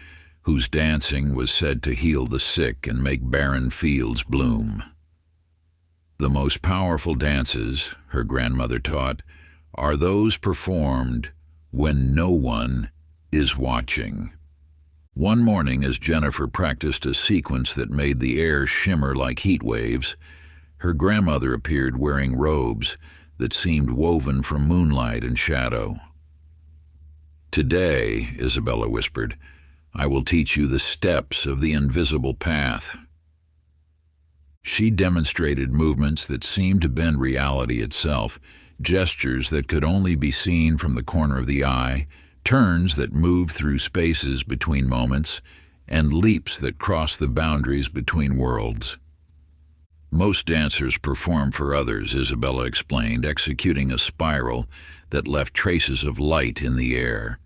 whose dancing was said to heal the sick and make barren fields bloom. The most powerful dances, her grandmother taught, are those performed when no one is watching. One morning, as Jennifer practiced a sequence that made the air shimmer like heat waves, her grandmother appeared wearing robes that seemed woven from moonlight and shadow. "Today," Isabella whispered, "I will teach you the steps of the invisible path." She demonstrated movements that seemed to bend reality itself, gestures that could only be seen from the corner of the eye, turns that moved through spaces between moments, and leaps that crossed the boundaries between worlds. Most dancers perform for others, Isabella explained, executing a spiral that left traces of light in the air.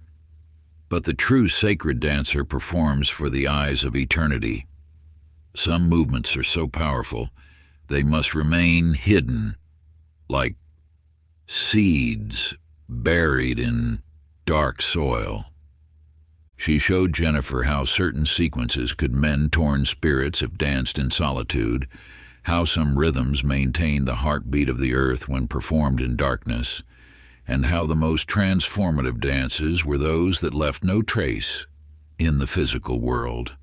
But the true sacred dancer performs for the eyes of eternity. Some movements are so powerful, they must remain hidden, like seeds buried in dark soil. She showed Jennifer how certain sequences could mend torn spirits if danced in solitude, how some rhythms maintained the heartbeat of the earth when performed in darkness, and how the most transformative dances were those that left no trace in the physical world.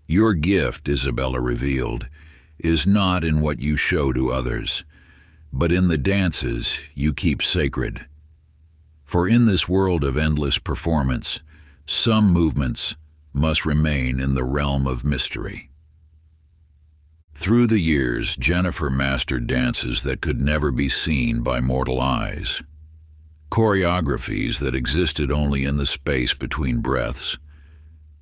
"Your gift," Isabella revealed, "is not in what you show to others, but in the dances you keep sacred. For in this world of endless performance, some movements must remain in the realm of mystery." Through the years, Jennifer mastered dances that could never be seen by mortal eyes, choreographies that existed only in the space between breaths,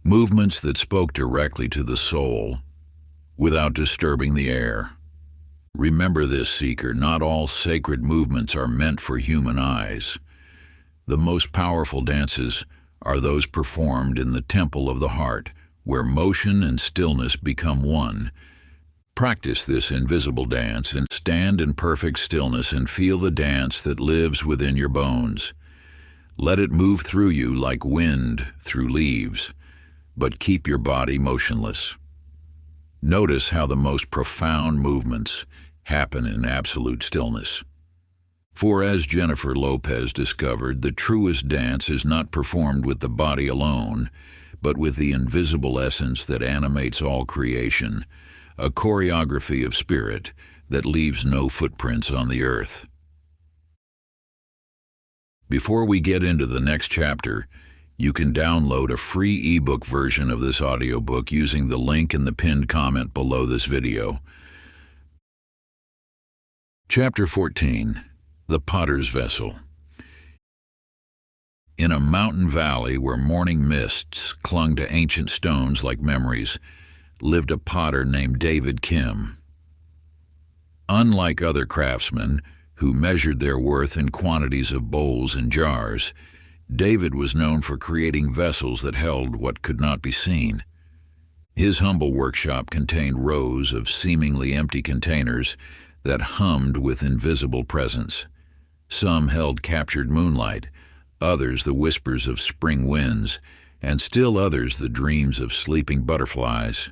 movements that spoke directly to the soul without disturbing the air. Remember this, seeker, not all sacred movements are meant for human eyes. The most powerful dances are those performed in the temple of the heart, where motion and stillness become one. Practice this invisible dance and stand in perfect stillness and feel the dance that lives within your bones. Let it move through you like wind through leaves, but keep your body motionless. Notice how the most profound movements happen in absolute stillness. For as Jennifer Lopez discovered, the truest dance is not performed with the body alone, but with the invisible essence that animates all creation, a choreography of spirit that leaves no footprints on the earth. Before we get into the next chapter, you can download a free ebook version of this audiobook using the link in the pinned comment below this video. Chapter 14. The Potter's Vessel. In a mountain valley where morning mists clung to ancient stones like memories, lived a potter named David Kim. Unlike other craftsmen who measured their worth in quantities of bowls and jars, David was known for creating vessels that held what could not be seen. His humble workshop contained rows of seemingly empty containers that hummed with invisible presence. Some held captured moonlight, others the whispers of spring winds, and still others the dreams of sleeping butterflies.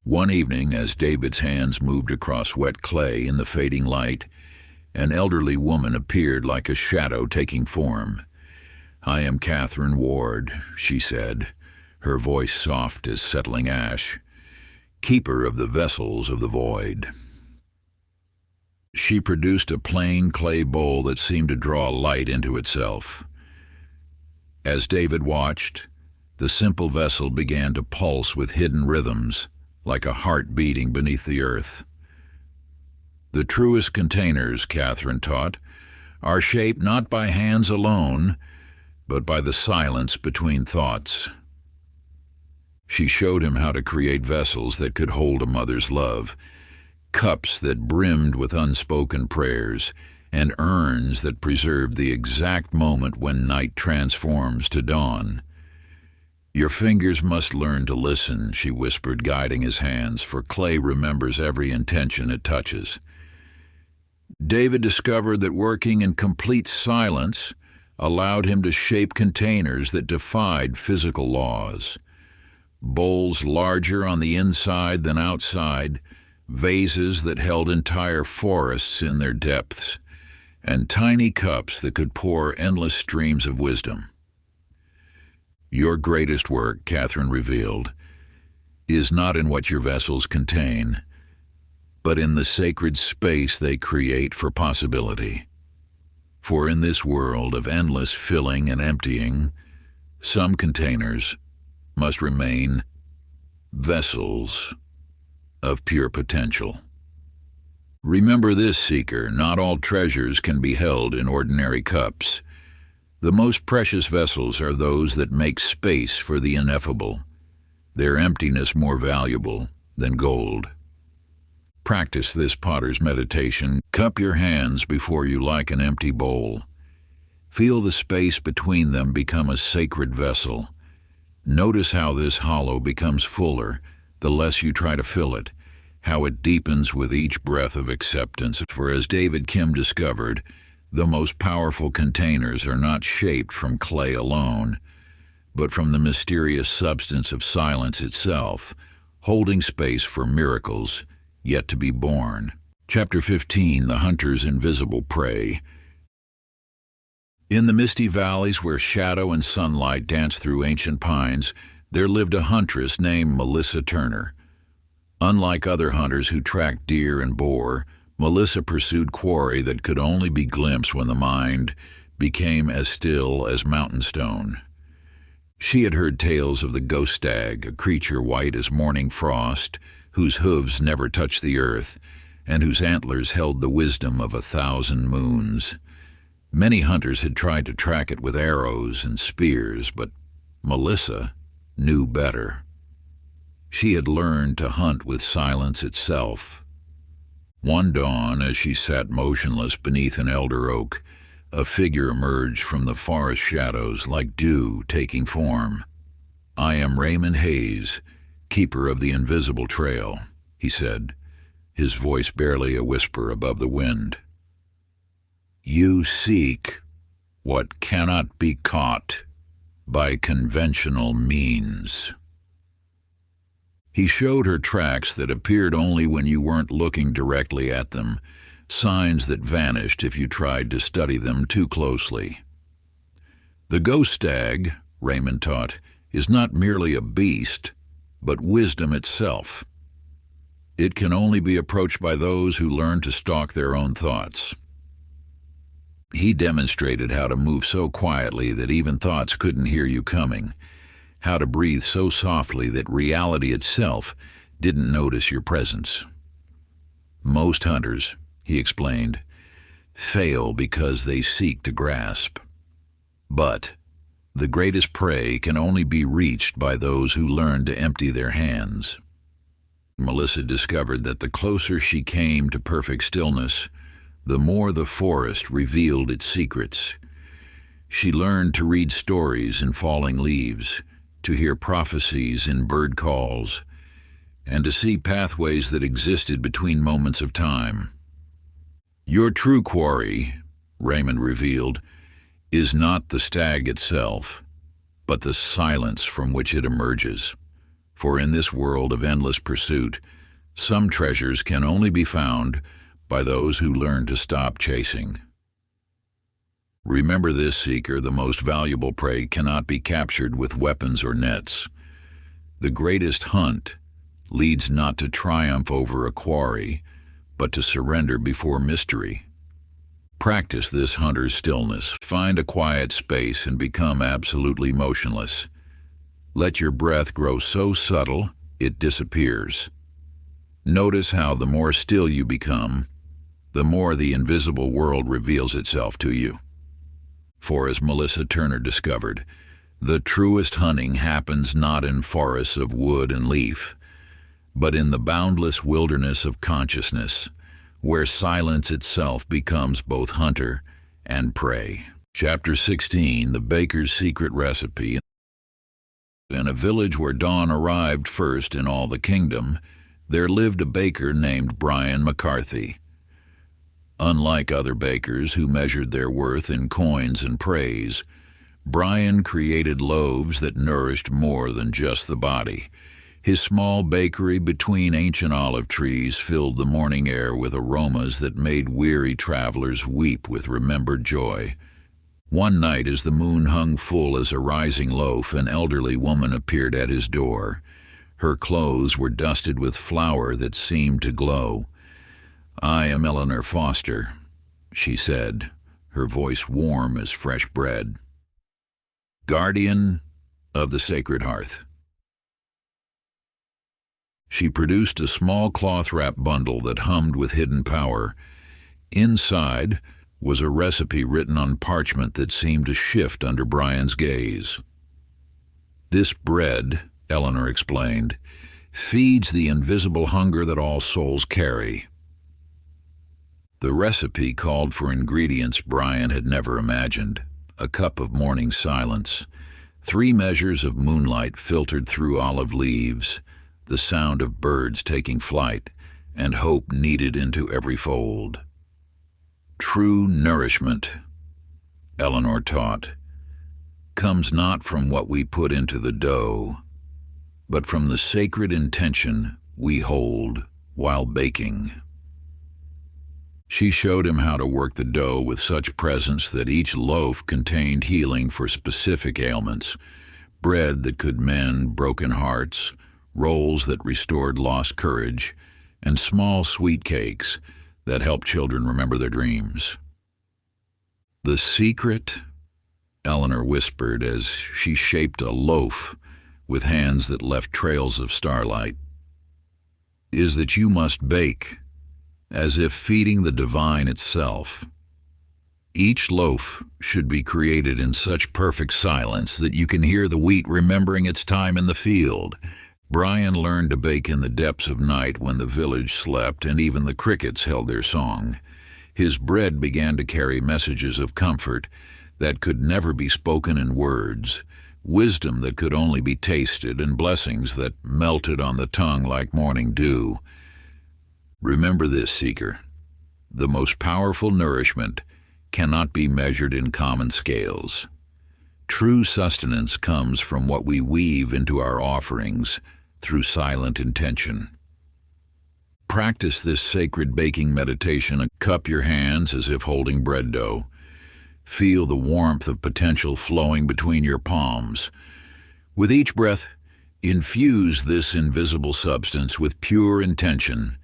One evening, as David's hands moved across wet clay in the fading light, an elderly woman appeared like a shadow taking form. "I am Catherine Ward," she said, her voice soft as settling ash, "keeper of the vessels of the void." She produced a plain clay bowl that seemed to draw light into itself. As David watched, the simple vessel began to pulse with hidden rhythms, like a heart beating beneath the earth. The truest containers, Catherine taught, are shaped not by hands alone, but by the silence between thoughts. She showed him how to create vessels that could hold a mother's love, cups that brimmed with unspoken prayers, and urns that preserved the exact moment when night transforms to dawn. "Your fingers must learn to listen," she whispered, guiding his hands, "for clay remembers every intention it touches." David discovered that working in complete silence allowed him to shape containers that defied physical laws. Bowls larger on the inside than outside, vases that held entire forests in their depths, and tiny cups that could pour endless streams of wisdom. "Your greatest work," Catherine revealed, "is not in what your vessels contain, but in the sacred space they create for possibility. For in this world of endless filling and emptying, some containers must remain vessels of pure potential. Remember this, seeker, not all treasures can be held in ordinary cups. The most precious vessels are those that make space for the ineffable, their emptiness more valuable than gold. Practice this potter's meditation. Cup your hands before you like an empty bowl. Feel the space between them become a sacred vessel. Notice how this hollow becomes fuller the less you try to fill it, how it deepens with each breath of acceptance. For as David Kim discovered, the most powerful containers are not shaped from clay alone, but from the mysterious substance of silence itself, holding space for miracles yet to be born. Chapter 15, The Hunter's Invisible Prey. In the misty valleys where shadow and sunlight danced through ancient pines, there lived a huntress named Melissa Turner. Unlike other hunters who tracked deer and boar, Melissa pursued quarry that could only be glimpsed when the mind became as still as mountain stone. She had heard tales of the ghost stag, a creature white as morning frost, whose hooves never touched the earth, and whose antlers held the wisdom of 1,000 moons. Many hunters had tried to track it with arrows and spears, but Melissa knew better. She had learned to hunt with silence itself. One dawn, as she sat motionless beneath an elder oak, a figure emerged from the forest shadows like dew taking form. "I am Raymond Hayes, keeper of the invisible trail," he said, his voice barely a whisper above the wind. "You seek what cannot be caught by conventional means." He showed her tracks that appeared only when you weren't looking directly at them, signs that vanished if you tried to study them too closely. The ghost stag, Raymond taught, is not merely a beast, but wisdom itself. It can only be approached by those who learn to stalk their own thoughts. He demonstrated how to move so quietly that even thoughts couldn't hear you coming, how to breathe so softly that reality itself didn't notice your presence. Most hunters, he explained, fail because they seek to grasp. But the greatest prey can only be reached by those who learn to empty their hands. Melissa discovered that the closer she came to perfect stillness, the more the forest revealed its secrets. She learned to read stories in falling leaves, to hear prophecies in bird calls, and to see pathways that existed between moments of time. Your true quarry, Raymond revealed, is not the stag itself, but the silence from which it emerges. For in this world of endless pursuit, some treasures can only be found by those who learn to stop chasing. Remember this, seeker, the most valuable prey cannot be captured with weapons or nets. The greatest hunt leads not to triumph over a quarry, but to surrender before mystery. Practice this hunter's stillness. Find a quiet space and become absolutely motionless. Let your breath grow so subtle it disappears. Notice how the more still you become, the more the invisible world reveals itself to you. For as Melissa Turner discovered, The truest hunting happens not in forests of wood and leaf, but in the boundless wilderness of consciousness, where silence itself becomes both hunter and prey. Chapter 16, The Baker's Secret Recipe. In a village where dawn arrived first in all the kingdom, there lived a baker named Brian McCarthy. Unlike other bakers who measured their worth in coins and praise, Brian created loaves that nourished more than just the body. His small bakery between ancient olive trees filled the morning air with aromas that made weary travelers weep with remembered joy. One night, as the moon hung full as a rising loaf, an elderly woman appeared at his door. Her clothes were dusted with flour that seemed to glow. "I am Eleanor Foster," she said, her voice warm as fresh bread. "Guardian of the Sacred Hearth." She produced a small cloth-wrapped bundle that hummed with hidden power. Inside was a recipe written on parchment that seemed to shift under Brian's gaze. "This bread," Eleanor explained, "feeds the invisible hunger that all souls carry." The recipe called for ingredients Brian had never imagined. A cup of morning silence, 3 measures of moonlight filtered through olive leaves, the sound of birds taking flight, and hope kneaded into every fold. True nourishment, Eleanor taught, comes not from what we put into the dough, but from the sacred intention we hold while baking. She showed him how to work the dough with such presence that each loaf contained healing for specific ailments: bread that could mend broken hearts, rolls that restored lost courage, and small sweet cakes that helped children remember their dreams. "The secret," Eleanor whispered as she shaped a loaf with hands that left trails of starlight, "is that you must bake as if feeding the divine itself. Each loaf should be created in such perfect silence that you can hear the wheat remembering its time in the field." Brian learned to bake in the depths of night when the village slept and even the crickets held their song. His bread began to carry messages of comfort that could never be spoken in words, wisdom that could only be tasted, and blessings that melted on the tongue like morning dew. Remember this, seeker. The most powerful nourishment cannot be measured in common scales. True sustenance comes from what we weave into our offerings through silent intention. Practice this sacred baking meditation. Cup your hands as if holding bread dough. Feel the warmth of potential flowing between your palms. With each breath, infuse this invisible substance with pure intention,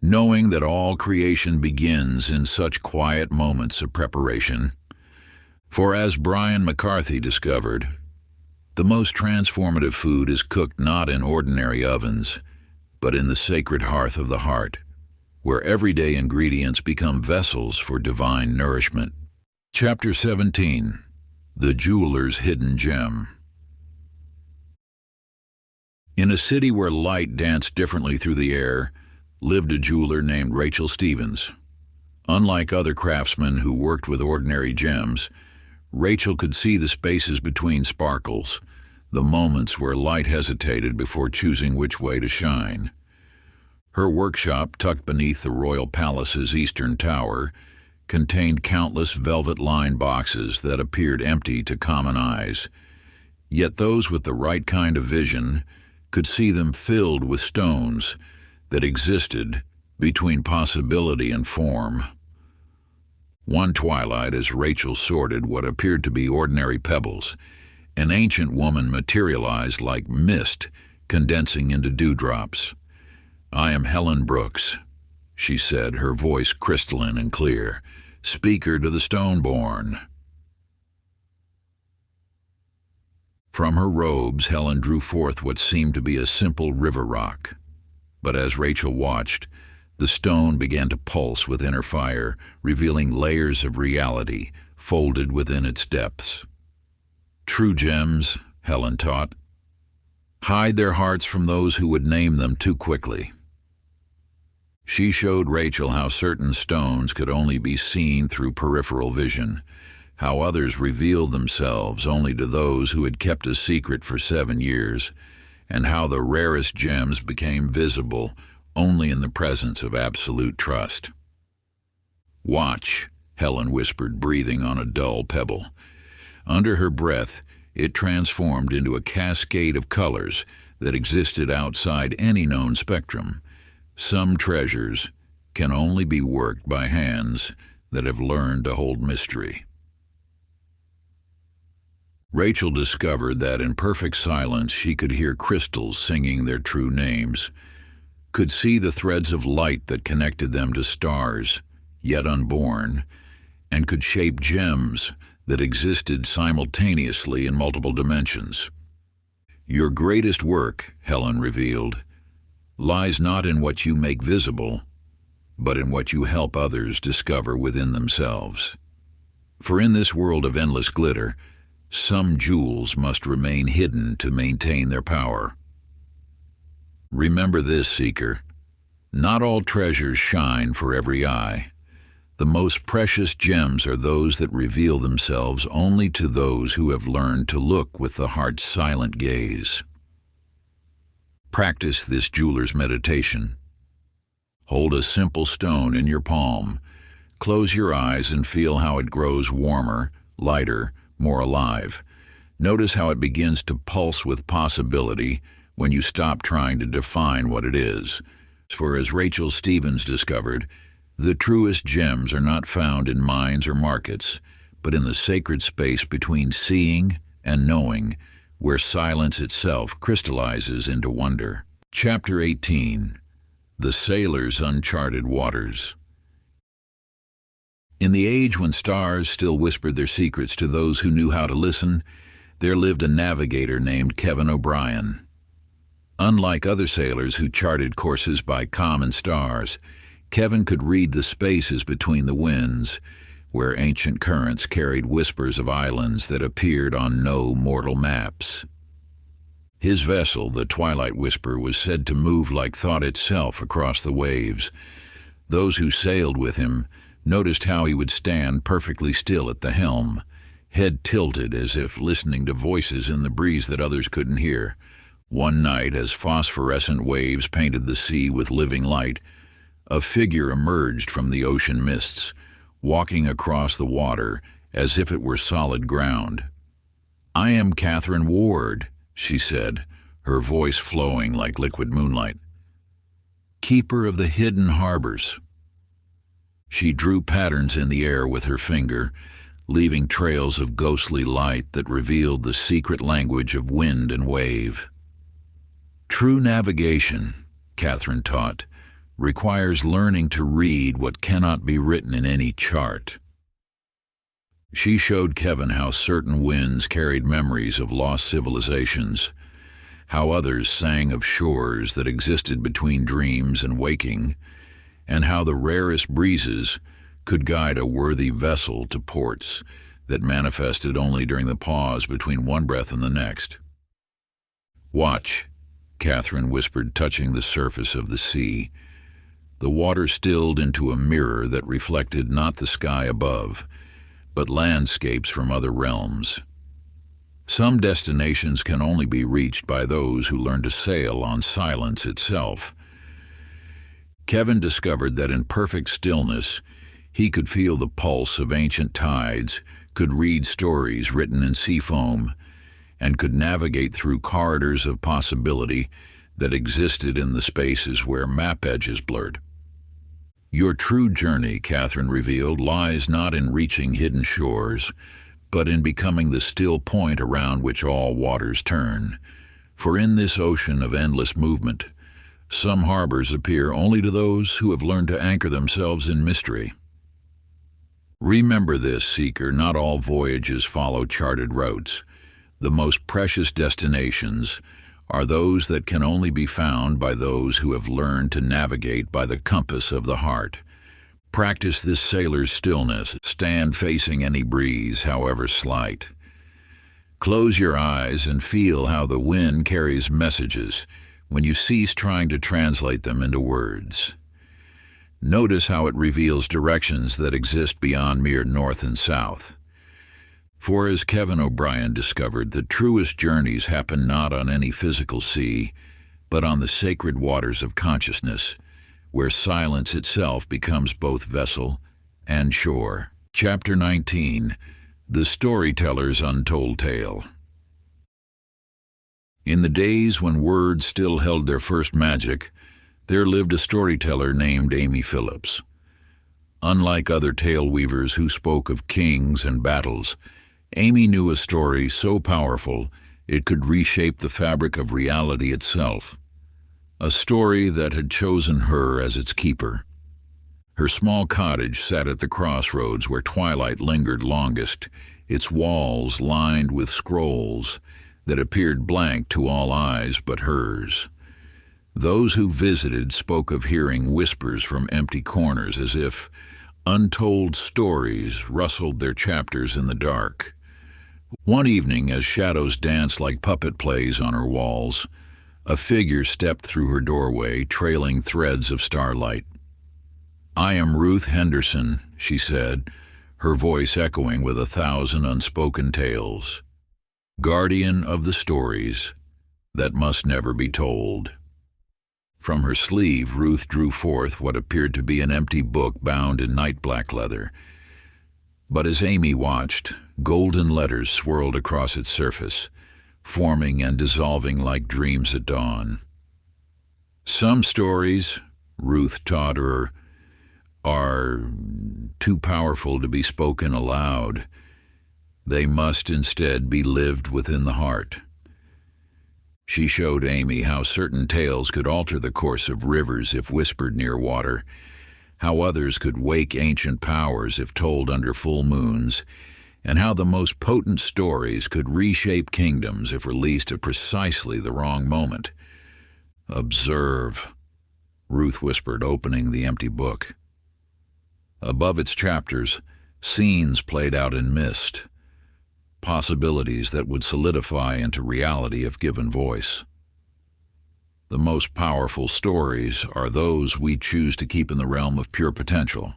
knowing that all creation begins in such quiet moments of preparation. For as Brian McCarthy discovered, the most transformative food is cooked not in ordinary ovens, but in the sacred hearth of the heart, where everyday ingredients become vessels for divine nourishment. Chapter 17, The Jeweler's Hidden Gem. In a city where light danced differently through the air, lived a jeweler named Rachel Stevens. Unlike other craftsmen who worked with ordinary gems, Rachel could see the spaces between sparkles, the moments where light hesitated before choosing which way to shine. Her workshop, tucked beneath the royal palace's eastern tower, contained countless velvet-lined boxes that appeared empty to common eyes. Yet those with the right kind of vision could see them filled with stones that existed between possibility and form. One twilight, as Rachel sorted what appeared to be ordinary pebbles, an ancient woman materialized like mist condensing into dewdrops. "I am Helen Brooks," she said, her voice crystalline and clear, "speaker to the stone-born." From her robes, Helen drew forth what seemed to be a simple river rock. But as Rachel watched, the stone began to pulse with inner fire, revealing layers of reality folded within its depths. True gems, Helen taught, hide their hearts from those who would name them too quickly. She showed Rachel how certain stones could only be seen through peripheral vision, how others revealed themselves only to those who had kept a secret for 7 years, and how the rarest gems became visible only in the presence of absolute trust. "Watch," Helen whispered, breathing on a dull pebble. Under her breath, it transformed into a cascade of colors that existed outside any known spectrum. Some treasures can only be worked by hands that have learned to hold mystery. Rachel discovered that in perfect silence she could hear crystals singing their true names, could see the threads of light that connected them to stars, yet unborn, and could shape gems that existed simultaneously in multiple dimensions. "Your greatest work," Helen revealed, "lies not in what you make visible, but in what you help others discover within themselves. For in this world of endless glitter, some jewels must remain hidden to maintain their power. Remember this, seeker. Not all treasures shine for every eye. The most precious gems are those that reveal themselves only to those who have learned to look with the heart's silent gaze." Practice this jeweler's meditation. Hold a simple stone in your palm. Close your eyes and feel how it grows warmer, lighter, more alive. Notice how it begins to pulse with possibility when you stop trying to define what it is. For as Rachel Stevens discovered, the truest gems are not found in mines or markets, but in the sacred space between seeing and knowing, where silence itself crystallizes into wonder. Chapter 18. The Sailor's Uncharted Waters. In the age when stars still whispered their secrets to those who knew how to listen, there lived a navigator named Kevin O'Brien. Unlike other sailors who charted courses by common stars, Kevin could read the spaces between the winds, where ancient currents carried whispers of islands that appeared on no mortal maps. His vessel, the Twilight Whisper, was said to move like thought itself across the waves. Those who sailed with him noticed how he would stand perfectly still at the helm, head tilted as if listening to voices in the breeze that others couldn't hear. One night, as phosphorescent waves painted the sea with living light, a figure emerged from the ocean mists, walking across the water as if it were solid ground. "I am Catherine Ward," she said, her voice flowing like liquid moonlight. "Keeper of the hidden harbors." She drew patterns in the air with her finger, leaving trails of ghostly light that revealed the secret language of wind and wave. "True navigation," Catherine taught, "requires learning to read what cannot be written in any chart." She showed Kevin how certain winds carried memories of lost civilizations, how others sang of shores that existed between dreams and waking, and how the rarest breezes could guide a worthy vessel to ports that manifested only during the pause between one breath and the next. "Watch," Catherine whispered, touching the surface of the sea. The water stilled into a mirror that reflected not the sky above, but landscapes from other realms. Some destinations can only be reached by those who learn to sail on silence itself. Kevin discovered that in perfect stillness, he could feel the pulse of ancient tides, could read stories written in sea foam, and could navigate through corridors of possibility that existed in the spaces where map edges blurred. "Your true journey," Catherine revealed, "lies not in reaching hidden shores, but in becoming the still point around which all waters turn. For in this ocean of endless movement, some harbors appear only to those who have learned to anchor themselves in mystery. Remember this, seeker, not all voyages follow charted routes. The most precious destinations are those that can only be found by those who have learned to navigate by the compass of the heart. Practice this sailor's stillness. Stand facing any breeze, however slight. Close your eyes and feel how the wind carries messages when you cease trying to translate them into words. Notice how it reveals directions that exist beyond mere north and south. For as Kevin O'Brien discovered, the truest journeys happen not on any physical sea, but on the sacred waters of consciousness, where silence itself becomes both vessel and shore. Chapter 19. The Storyteller's Untold Tale. In the days when words still held their first magic, there lived a storyteller named Amy Phillips. Unlike other tale weavers who spoke of kings and battles, Amy knew a story so powerful it could reshape the fabric of reality itself. A story that had chosen her as its keeper. Her small cottage sat at the crossroads where twilight lingered longest, its walls lined with scrolls that appeared blank to all eyes but hers. Those who visited spoke of hearing whispers from empty corners, as if untold stories rustled their chapters in the dark. One evening, as shadows danced like puppet plays on her walls, a figure stepped through her doorway, trailing threads of starlight. "I am Ruth Henderson," she said, her voice echoing with 1,000 unspoken tales. "Guardian of the stories that must never be told." From her sleeve, Ruth drew forth what appeared to be an empty book bound in night-black leather. But as Amy watched, golden letters swirled across its surface, forming and dissolving like dreams at dawn. "Some stories," Ruth taught her, "are too powerful to be spoken aloud. They must instead be lived within the heart." She showed Amy how certain tales could alter the course of rivers if whispered near water, how others could wake ancient powers if told under full moons, and how the most potent stories could reshape kingdoms if released at precisely the wrong moment. "Observe," Ruth whispered, opening the empty book. Above its chapters, scenes played out in mist, possibilities that would solidify into reality if given voice. The most powerful stories are those we choose to keep in the realm of pure potential.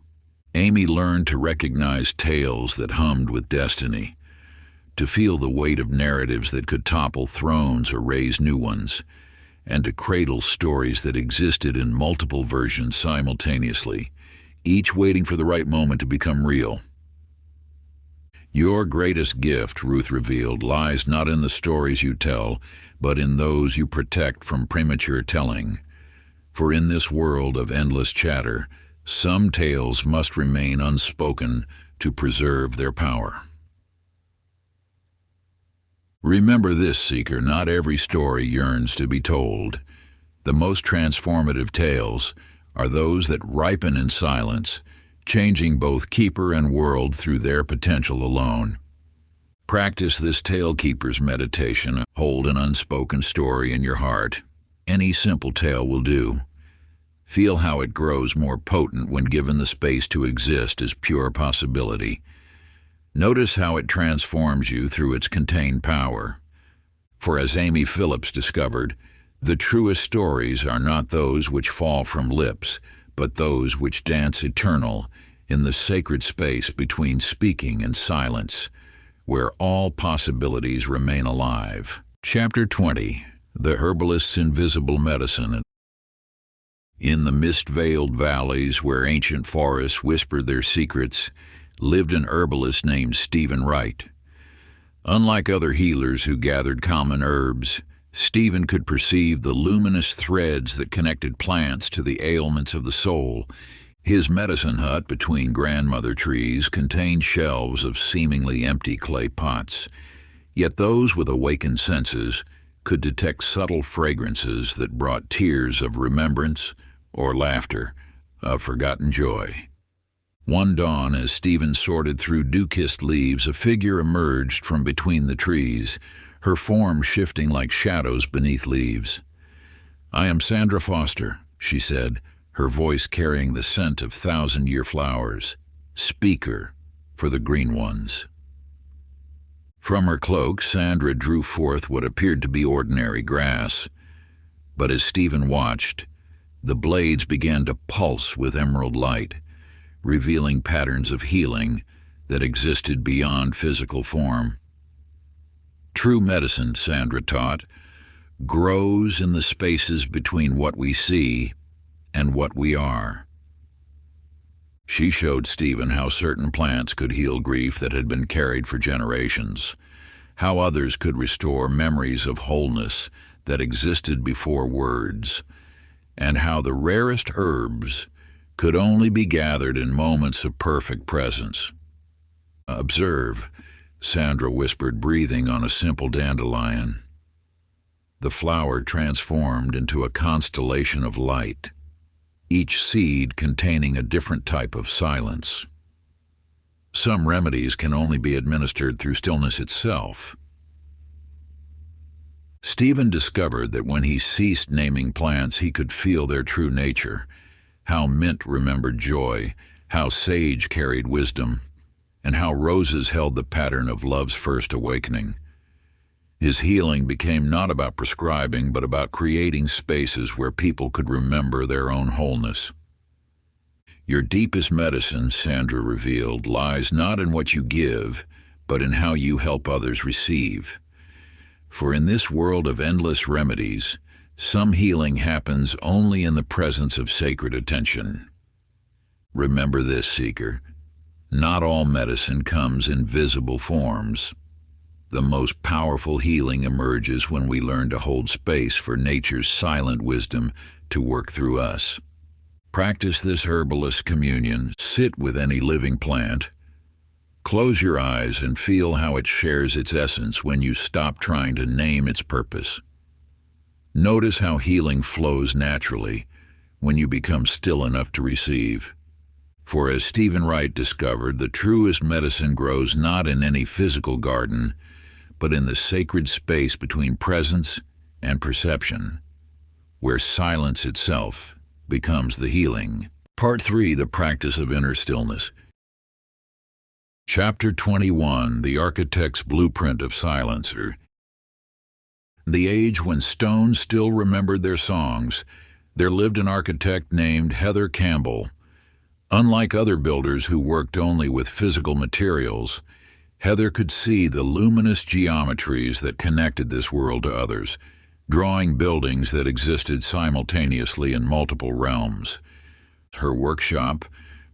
Amy learned to recognize tales that hummed with destiny, to feel the weight of narratives that could topple thrones or raise new ones, and to cradle stories that existed in multiple versions simultaneously, each waiting for the right moment to become real. "Your greatest gift," Ruth revealed, "lies not in the stories you tell, but in those you protect from premature telling. For in this world of endless chatter, some tales must remain unspoken to preserve their power." Remember this, seeker, not every story yearns to be told. The most transformative tales are those that ripen in silence, changing both keeper and world through their potential alone. Practice this tale-keeper's meditation. Hold an unspoken story in your heart. Any simple tale will do. Feel how it grows more potent when given the space to exist as pure possibility. Notice how it transforms you through its contained power. For as Amy Phillips discovered, the truest stories are not those which fall from lips, but those which dance eternal in the sacred space between speaking and silence, where all possibilities remain alive. Chapter 20. The Herbalist's Invisible Medicine. In the mist-veiled valleys where ancient forests whispered their secrets, lived an herbalist named Stephen Wright. Unlike other healers who gathered common herbs, Stephen could perceive the luminous threads that connected plants to the ailments of the soul. His medicine hut between grandmother trees contained shelves of seemingly empty clay pots, yet those with awakened senses could detect subtle fragrances that brought tears of remembrance or laughter of forgotten joy. One dawn, as Stephen sorted through dew-kissed leaves, a figure emerged from between the trees, her form shifting like shadows beneath leaves. "I am Sandra Foster," she said, her voice carrying the scent of 1,000-year flowers. "Speaker for the green ones." From her cloak, Sandra drew forth what appeared to be ordinary grass, but as Stephen watched, the blades began to pulse with emerald light, revealing patterns of healing that existed beyond physical form. True medicine, Sandra taught, grows in the spaces between what we see and what we are. She showed Stephen how certain plants could heal grief that had been carried for generations, how others could restore memories of wholeness that existed before words, and how the rarest herbs could only be gathered in moments of perfect presence. "Observe," Sandra whispered, breathing on a simple dandelion. The flower transformed into a constellation of light, each seed containing a different type of silence. Some remedies can only be administered through stillness itself. Stephen discovered that when he ceased naming plants, he could feel their true nature, how mint remembered joy, how sage carried wisdom, and how roses held the pattern of love's first awakening. His healing became not about prescribing, but about creating spaces where people could remember their own wholeness. Your deepest medicine, Sandra revealed, lies not in what you give, but in how you help others receive. For in this world of endless remedies, some healing happens only in the presence of sacred attention. Remember this, seeker. Not all medicine comes in visible forms. The most powerful healing emerges when we learn to hold space for nature's silent wisdom to work through us. Practice this herbalist communion. Sit with any living plant. Close your eyes and feel how it shares its essence when you stop trying to name its purpose. Notice how healing flows naturally when you become still enough to receive. For as Stephen Wright discovered, the truest medicine grows not in any physical garden, but in the sacred space between presence and perception, where silence itself becomes the healing. Part 3, the practice of inner stillness. Chapter 21, the architect's blueprint of silencer. The age when stones still remembered their songs, there lived an architect named Heather Campbell. Unlike other builders who worked only with physical materials, Heather could see the luminous geometries that connected this world to others, drawing buildings that existed simultaneously in multiple realms. Her workshop,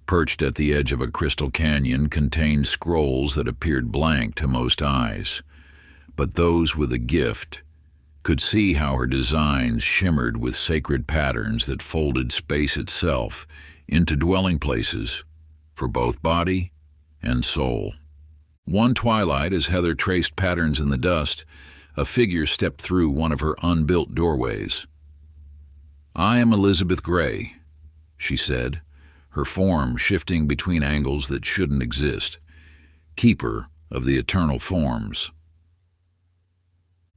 perched at the edge of a crystal canyon, contained scrolls that appeared blank to most eyes, but those with a gift could see how her designs shimmered with sacred patterns that folded space itself into dwelling places for both body and soul. One twilight, as Heather traced patterns in the dust, a figure stepped through one of her unbuilt doorways. "I am Elizabeth Gray," she said, her form shifting between angles that shouldn't exist, keeper of the eternal forms.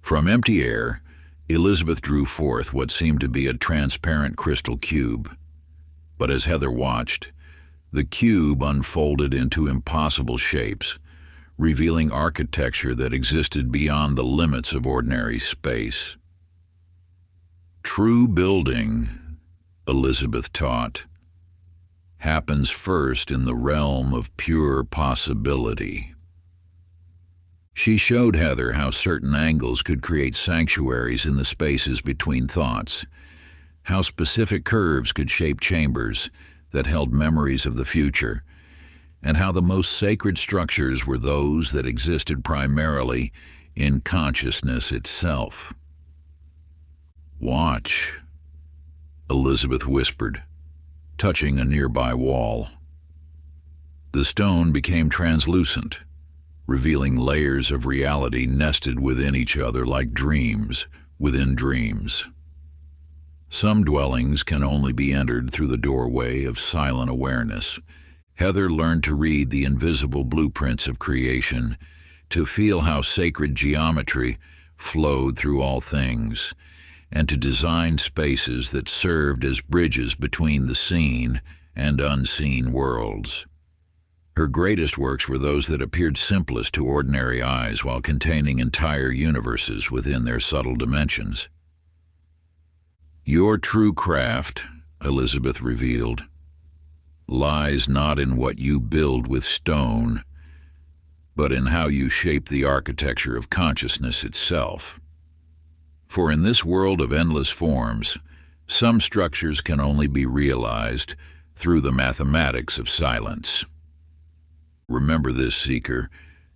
From empty air, Elizabeth drew forth what seemed to be a transparent crystal cube. But as Heather watched, the cube unfolded into impossible shapes, revealing architecture that existed beyond the limits of ordinary space. True building, Elizabeth taught, happens first in the realm of pure possibility. She showed Heather how certain angles could create sanctuaries in the spaces between thoughts, how specific curves could shape chambers that held memories of the future, and how the most sacred structures were those that existed primarily in consciousness itself. "Watch," Elizabeth whispered, touching a nearby wall. The stone became translucent, revealing layers of reality nested within each other like dreams within dreams. Some dwellings can only be entered through the doorway of silent awareness. Heather learned to read the invisible blueprints of creation, to feel how sacred geometry flowed through all things, and to design spaces that served as bridges between the seen and unseen worlds. Her greatest works were those that appeared simplest to ordinary eyes while containing entire universes within their subtle dimensions. "Your true craft," Elizabeth revealed, "lies not in what you build with stone, but in how you shape the architecture of consciousness itself. For in this world of endless forms, some structures can only be realized through the mathematics of silence. Remember this, Seeker,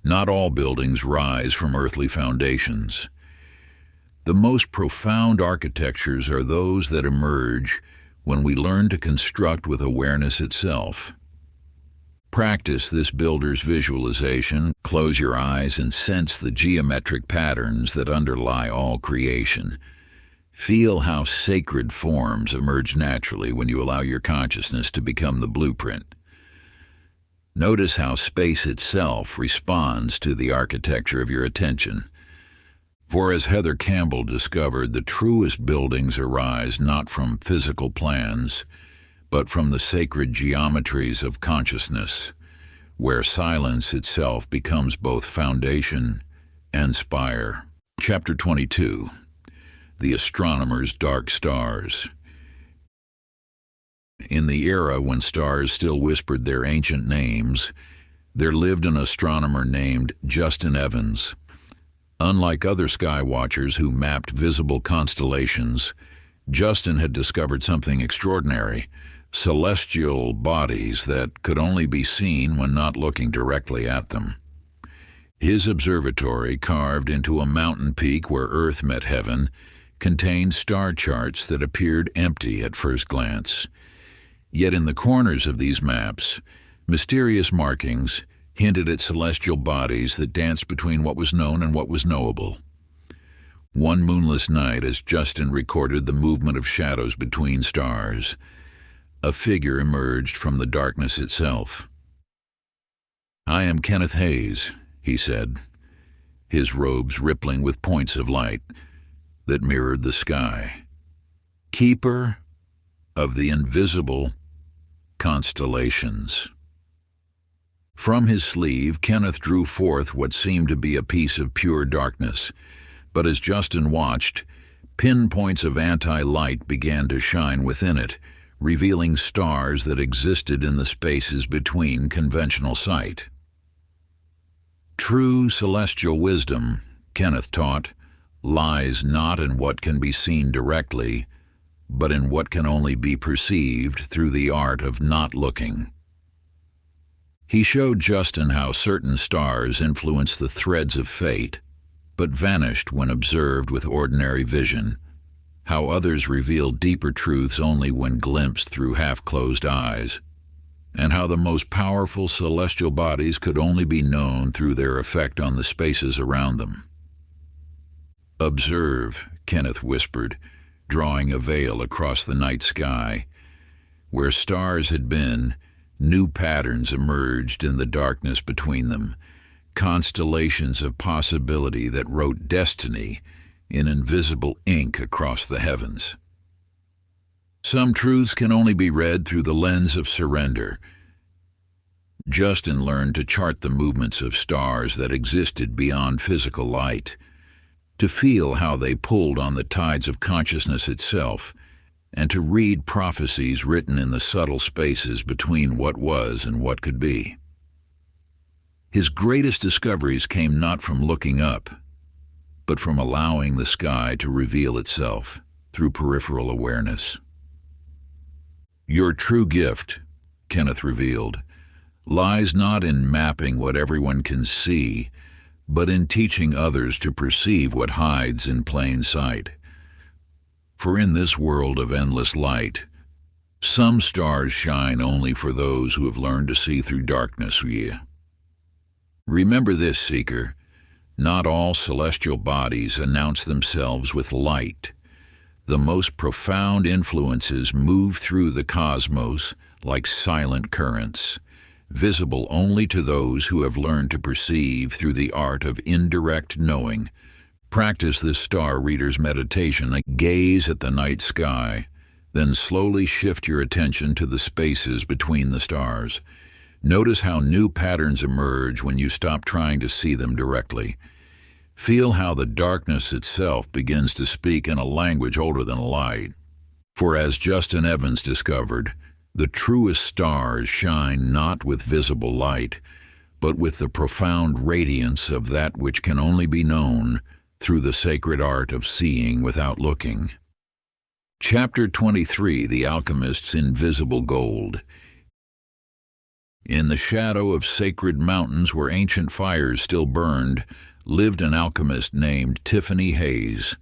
not all buildings rise from earthly foundations. The most profound architectures are those that emerge when we learn to construct with awareness itself. Practice this builder's visualization, close your eyes and sense the geometric patterns that underlie all creation. Feel how sacred forms emerge naturally when you allow your consciousness to become the blueprint. Notice how space itself responds to the architecture of your attention. For as Heather Campbell discovered, the truest buildings arise not from physical plans, but from the sacred geometries of consciousness, where silence itself becomes both foundation and spire. Chapter 22. The Astronomer's Dark Stars. In the era when stars still whispered their ancient names, there lived an astronomer named Justin Evans. Unlike other sky watchers who mapped visible constellations, Justin had discovered something extraordinary: celestial bodies that could only be seen when not looking directly at them. His observatory, carved into a mountain peak where Earth met heaven, contained star charts that appeared empty at first glance. Yet in the corners of these maps, mysterious markings hinted at celestial bodies that danced between what was known and what was knowable. One moonless night, as Justin recorded the movement of shadows between stars, a figure emerged from the darkness itself. "I am Kenneth Hayes," he said, his robes rippling with points of light that mirrored the sky. "Keeper of the invisible constellations." From his sleeve, Kenneth drew forth what seemed to be a piece of pure darkness, but as Justin watched, pinpoints of anti-light began to shine within it, revealing stars that existed in the spaces between conventional sight. True celestial wisdom, Kenneth taught, lies not in what can be seen directly, but in what can only be perceived through the art of not looking. He showed Justin how certain stars influence the threads of fate, but vanished when observed with ordinary vision, how others reveal deeper truths only when glimpsed through half-closed eyes, and how the most powerful celestial bodies could only be known through their effect on the spaces around them. "Observe," Kenneth whispered, drawing a veil across the night sky. Where stars had been, new patterns emerged in the darkness between them, constellations of possibility that wrote destiny in invisible ink across the heavens. Some truths can only be read through the lens of surrender. Justin learned to chart the movements of stars that existed beyond physical light, to feel how they pulled on the tides of consciousness itself, and to read prophecies written in the subtle spaces between what was and what could be. His greatest discoveries came not from looking up, but from allowing the sky to reveal itself through peripheral awareness. "Your true gift," Kenneth revealed, "lies not in mapping what everyone can see, but in teaching others to perceive what hides in plain sight. For in this world of endless light, some stars shine only for those who have learned to see through darkness. Remember this, Seeker, not all celestial bodies announce themselves with light. The most profound influences move through the cosmos like silent currents, visible only to those who have learned to perceive through the art of indirect knowing. Practice this star reader's meditation. Gaze at the night sky, then slowly shift your attention to the spaces between the stars. Notice how new patterns emerge when you stop trying to see them directly. Feel how the darkness itself begins to speak in a language older than light. For as Justin Evans discovered, the truest stars shine not with visible light, but with the profound radiance of that which can only be known through the sacred art of seeing without looking. Chapter 23: The Alchemist's Invisible Gold. In the shadow of sacred mountains where ancient fires still burned, lived an alchemist named Tiffany Hayes.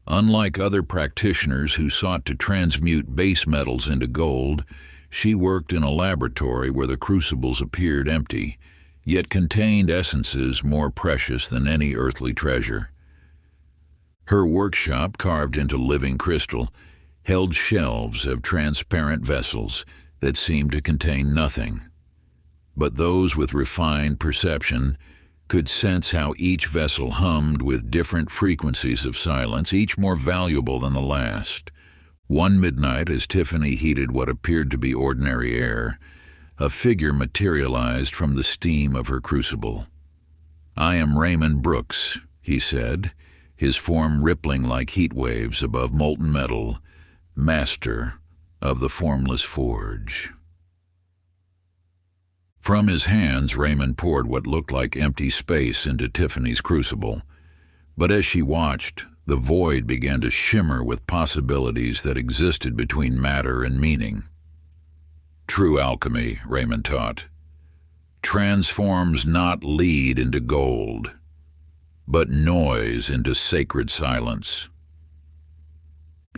Unlike other practitioners who sought to transmute base metals into gold, she worked in a laboratory where the crucibles appeared empty, yet contained essences more precious than any earthly treasure. Her workshop, carved into living crystal, held shelves of transparent vessels that seemed to contain nothing. But those with refined perception could sense how each vessel hummed with different frequencies of silence, each more valuable than the last. One midnight, as Tiffany heated what appeared to be ordinary air, a figure materialized from the steam of her crucible. "I am Raymond Brooks," he said, his form rippling like heat waves above molten metal, master of the formless forge. From his hands, Raymond poured what looked like empty space into Tiffany's crucible. But as she watched, the void began to shimmer with possibilities that existed between matter and meaning. True alchemy, Raymond taught, transforms not lead into gold, but noise into sacred silence.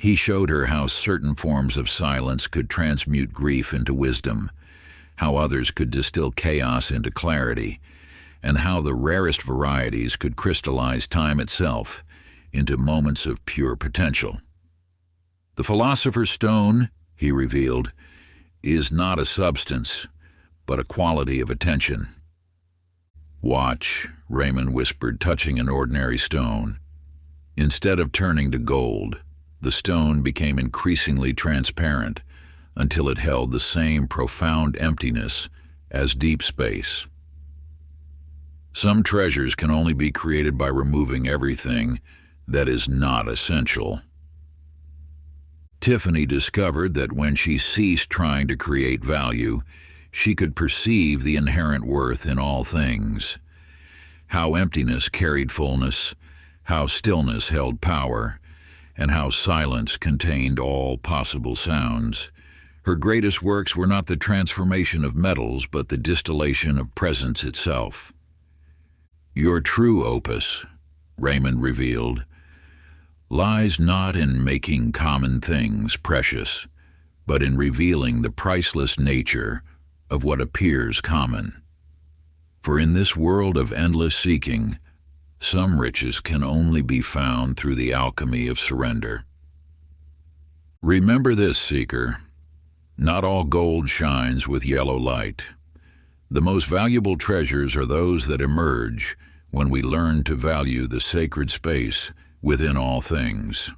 He showed her how certain forms of silence could transmute grief into wisdom, how others could distill chaos into clarity, and how the rarest varieties could crystallize time itself into moments of pure potential. The philosopher's stone, he revealed, is not a substance, but a quality of attention. "Watch," Raymond whispered, touching an ordinary stone. Instead of turning to gold, the stone became increasingly transparent until it held the same profound emptiness as deep space. Some treasures can only be created by removing everything that is not essential. Tiffany discovered that when she ceased trying to create value, she could perceive the inherent worth in all things. How emptiness carried fullness, how stillness held power, and how silence contained all possible sounds. Her greatest works were not the transformation of metals, but the distillation of presence itself. "Your true opus," Raymond revealed, "lies not in making common things precious, but in revealing the priceless nature of what appears common. For in this world of endless seeking, some riches can only be found through the alchemy of surrender. Remember this, seeker. Not all gold shines with yellow light. The most valuable treasures are those that emerge when we learn to value the sacred space within all things.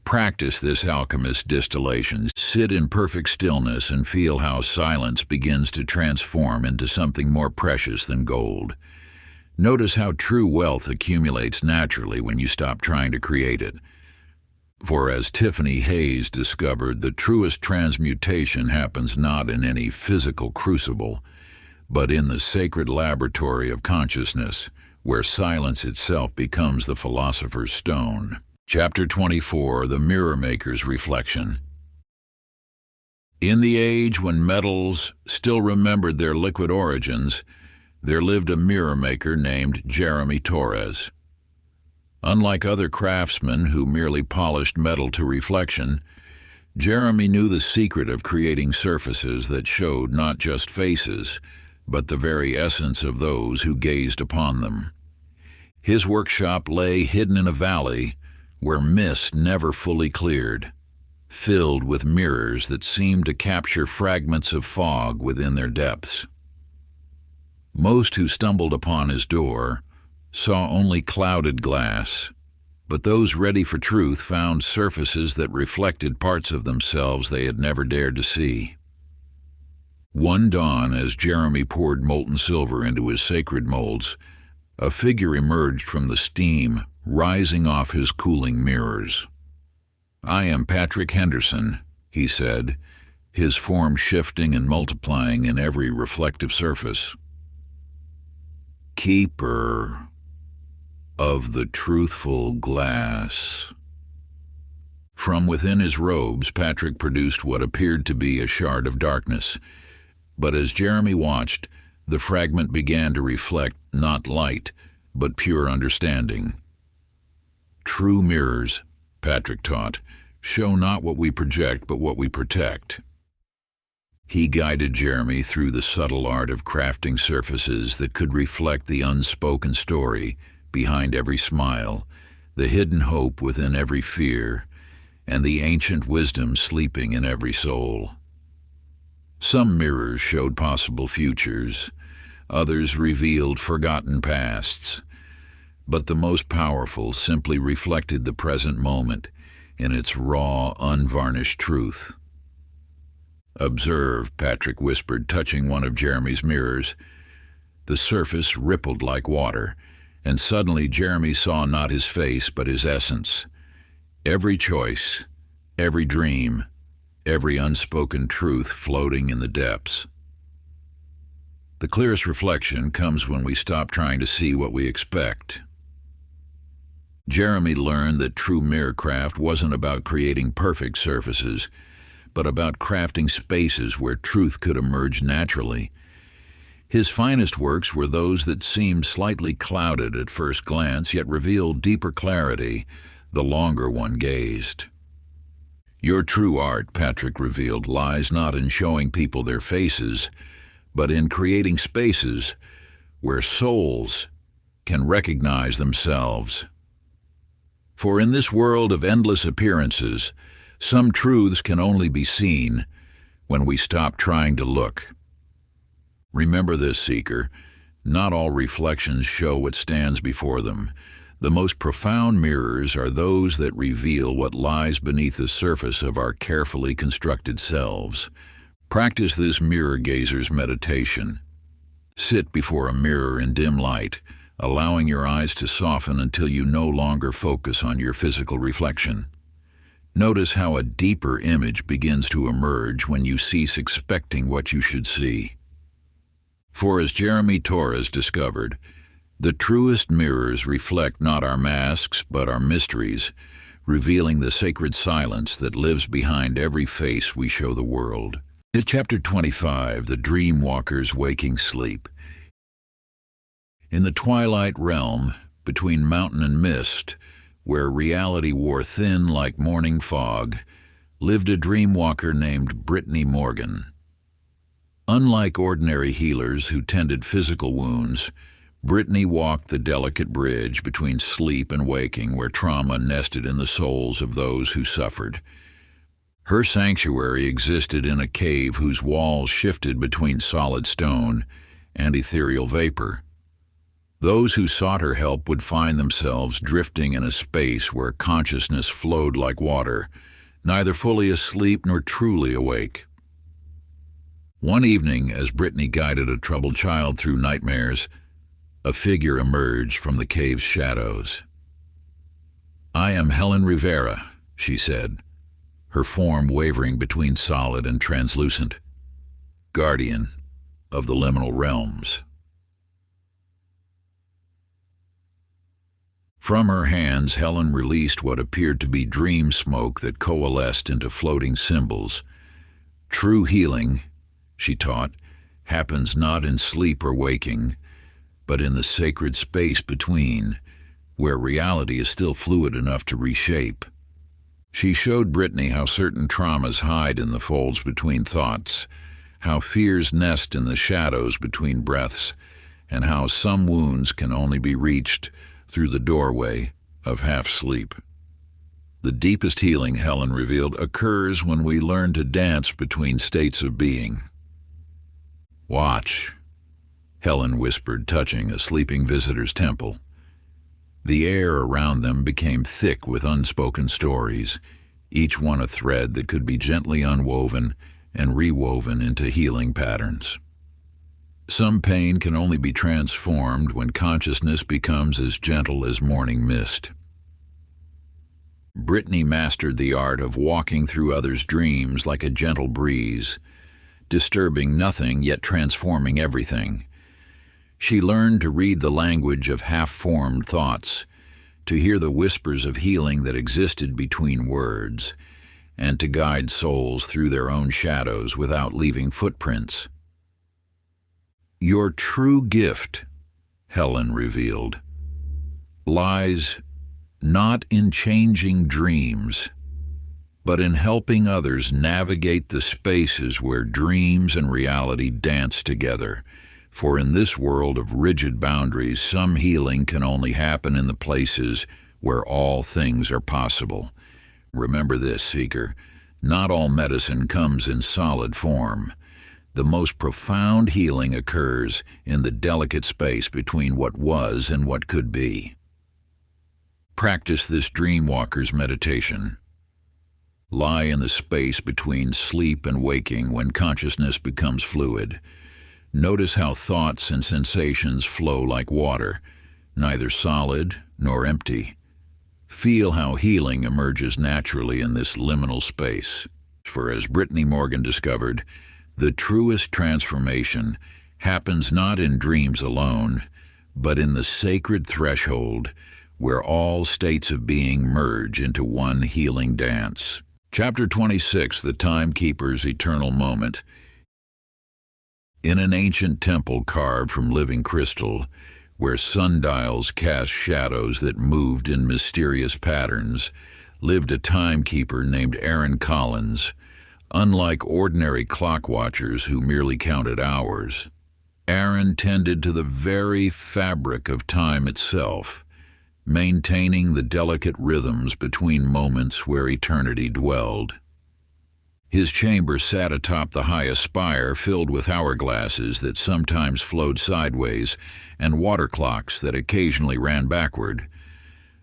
Practice this alchemist distillation. Sit in perfect stillness and feel how silence begins to transform into something more precious than gold. Notice how true wealth accumulates naturally when you stop trying to create it. For as Tiffany Hayes discovered, the truest transmutation happens not in any physical crucible, but in the sacred laboratory of consciousness, where silence itself becomes the philosopher's stone. Chapter 24: The Mirror Maker's Reflection. In the age when metals still remembered their liquid origins, there lived a mirror maker named Jeremy Torres. Unlike other craftsmen who merely polished metal to reflection, Jeremy knew the secret of creating surfaces that showed not just faces, but the very essence of those who gazed upon them. His workshop lay hidden in a valley where mist never fully cleared, filled with mirrors that seemed to capture fragments of fog within their depths. Most who stumbled upon his door saw only clouded glass, but those ready for truth found surfaces that reflected parts of themselves they had never dared to see. One dawn, as Jeremy poured molten silver into his sacred molds, a figure emerged from the steam, rising off his cooling mirrors. "I am Patrick Henderson," he said, his form shifting and multiplying in every reflective surface. "Keeper of the truthful glass." From within his robes, Patrick produced what appeared to be a shard of darkness. But as Jeremy watched, the fragment began to reflect not light, but pure understanding. "True mirrors," Patrick taught, "show not what we project, but what we protect." He guided Jeremy through the subtle art of crafting surfaces that could reflect the unspoken story behind every smile, the hidden hope within every fear, and the ancient wisdom sleeping in every soul. Some mirrors showed possible futures, others revealed forgotten pasts, but the most powerful simply reflected the present moment in its raw, unvarnished truth. "Observe," Patrick whispered, touching one of Jeremy's mirrors. The surface rippled like water, and suddenly Jeremy saw not his face but his essence. Every choice, every dream, every unspoken truth floating in the depths. The clearest reflection comes when we stop trying to see what we expect. Jeremy learned that true mirrorcraft wasn't about creating perfect surfaces, but about crafting spaces where truth could emerge naturally. His finest works were those that seemed slightly clouded at first glance, yet revealed deeper clarity the longer one gazed. "Your true art," Patrick revealed, "lies not in showing people their faces, but in creating spaces where souls can recognize themselves. For in this world of endless appearances, some truths can only be seen when we stop trying to look. Remember this, seeker, not all reflections show what stands before them. The most profound mirrors are those that reveal what lies beneath the surface of our carefully constructed selves. Practice this mirror gazer's meditation. Sit before a mirror in dim light, allowing your eyes to soften until you no longer focus on your physical reflection. Notice how a deeper image begins to emerge when you cease expecting what you should see. For as Jeremy Torres discovered, the truest mirrors reflect not our masks but our mysteries, revealing the sacred silence that lives behind every face we show the world. Chapter 25, The Dream Walker's Waking Sleep. In the twilight realm, between mountain and mist, where reality wore thin like morning fog, lived a dream walker named Brittany Morgan. Unlike ordinary healers who tended physical wounds, Brittany walked the delicate bridge between sleep and waking where trauma nested in the souls of those who suffered. Her sanctuary existed in a cave whose walls shifted between solid stone and ethereal vapor. Those who sought her help would find themselves drifting in a space where consciousness flowed like water, neither fully asleep nor truly awake. One evening, as Brittany guided a troubled child through nightmares, a figure emerged from the cave's shadows. "I am Helen Rivera," she said, her form wavering between solid and translucent, "guardian of the liminal realms." From her hands, Helen released what appeared to be dream smoke that coalesced into floating symbols. "True healing," she taught, "happens not in sleep or waking, but in the sacred space between, where reality is still fluid enough to reshape." She showed Brittany how certain traumas hide in the folds between thoughts, how fears nest in the shadows between breaths, and how some wounds can only be reached through the doorway of half-sleep. The deepest healing, Helen revealed, occurs when we learn to dance between states of being. "Watch," Helen whispered, touching a sleeping visitor's temple. The air around them became thick with unspoken stories, each one a thread that could be gently unwoven and rewoven into healing patterns. Some pain can only be transformed when consciousness becomes as gentle as morning mist. Brittany mastered the art of walking through others' dreams like a gentle breeze, disturbing nothing yet transforming everything. She learned to read the language of half-formed thoughts, to hear the whispers of healing that existed between words, and to guide souls through their own shadows without leaving footprints. Your true gift, Helen revealed, lies not in changing dreams, but in helping others navigate the spaces where dreams and reality dance together. For in this world of rigid boundaries, some healing can only happen in the places where all things are possible. Remember this, Seeker. Not all medicine comes in solid form. The most profound healing occurs in the delicate space between what was and what could be. Practice this Dreamwalker's meditation. Lie in the space between sleep and waking when consciousness becomes fluid. Notice how thoughts and sensations flow like water, neither solid nor empty. Feel how healing emerges naturally in this liminal space. For as Brittany Morgan discovered, the truest transformation happens not in dreams alone, but in the sacred threshold where all states of being merge into one healing dance. Chapter 26, The Timekeeper's Eternal Moment. In an ancient temple carved from living crystal, where sundials cast shadows that moved in mysterious patterns, lived a timekeeper named Aaron Collins. Unlike ordinary clock watchers who merely counted hours, Aaron tended to the very fabric of time itself, maintaining the delicate rhythms between moments where eternity dwelled. His chamber sat atop the highest spire, filled with hourglasses that sometimes flowed sideways and water clocks that occasionally ran backward.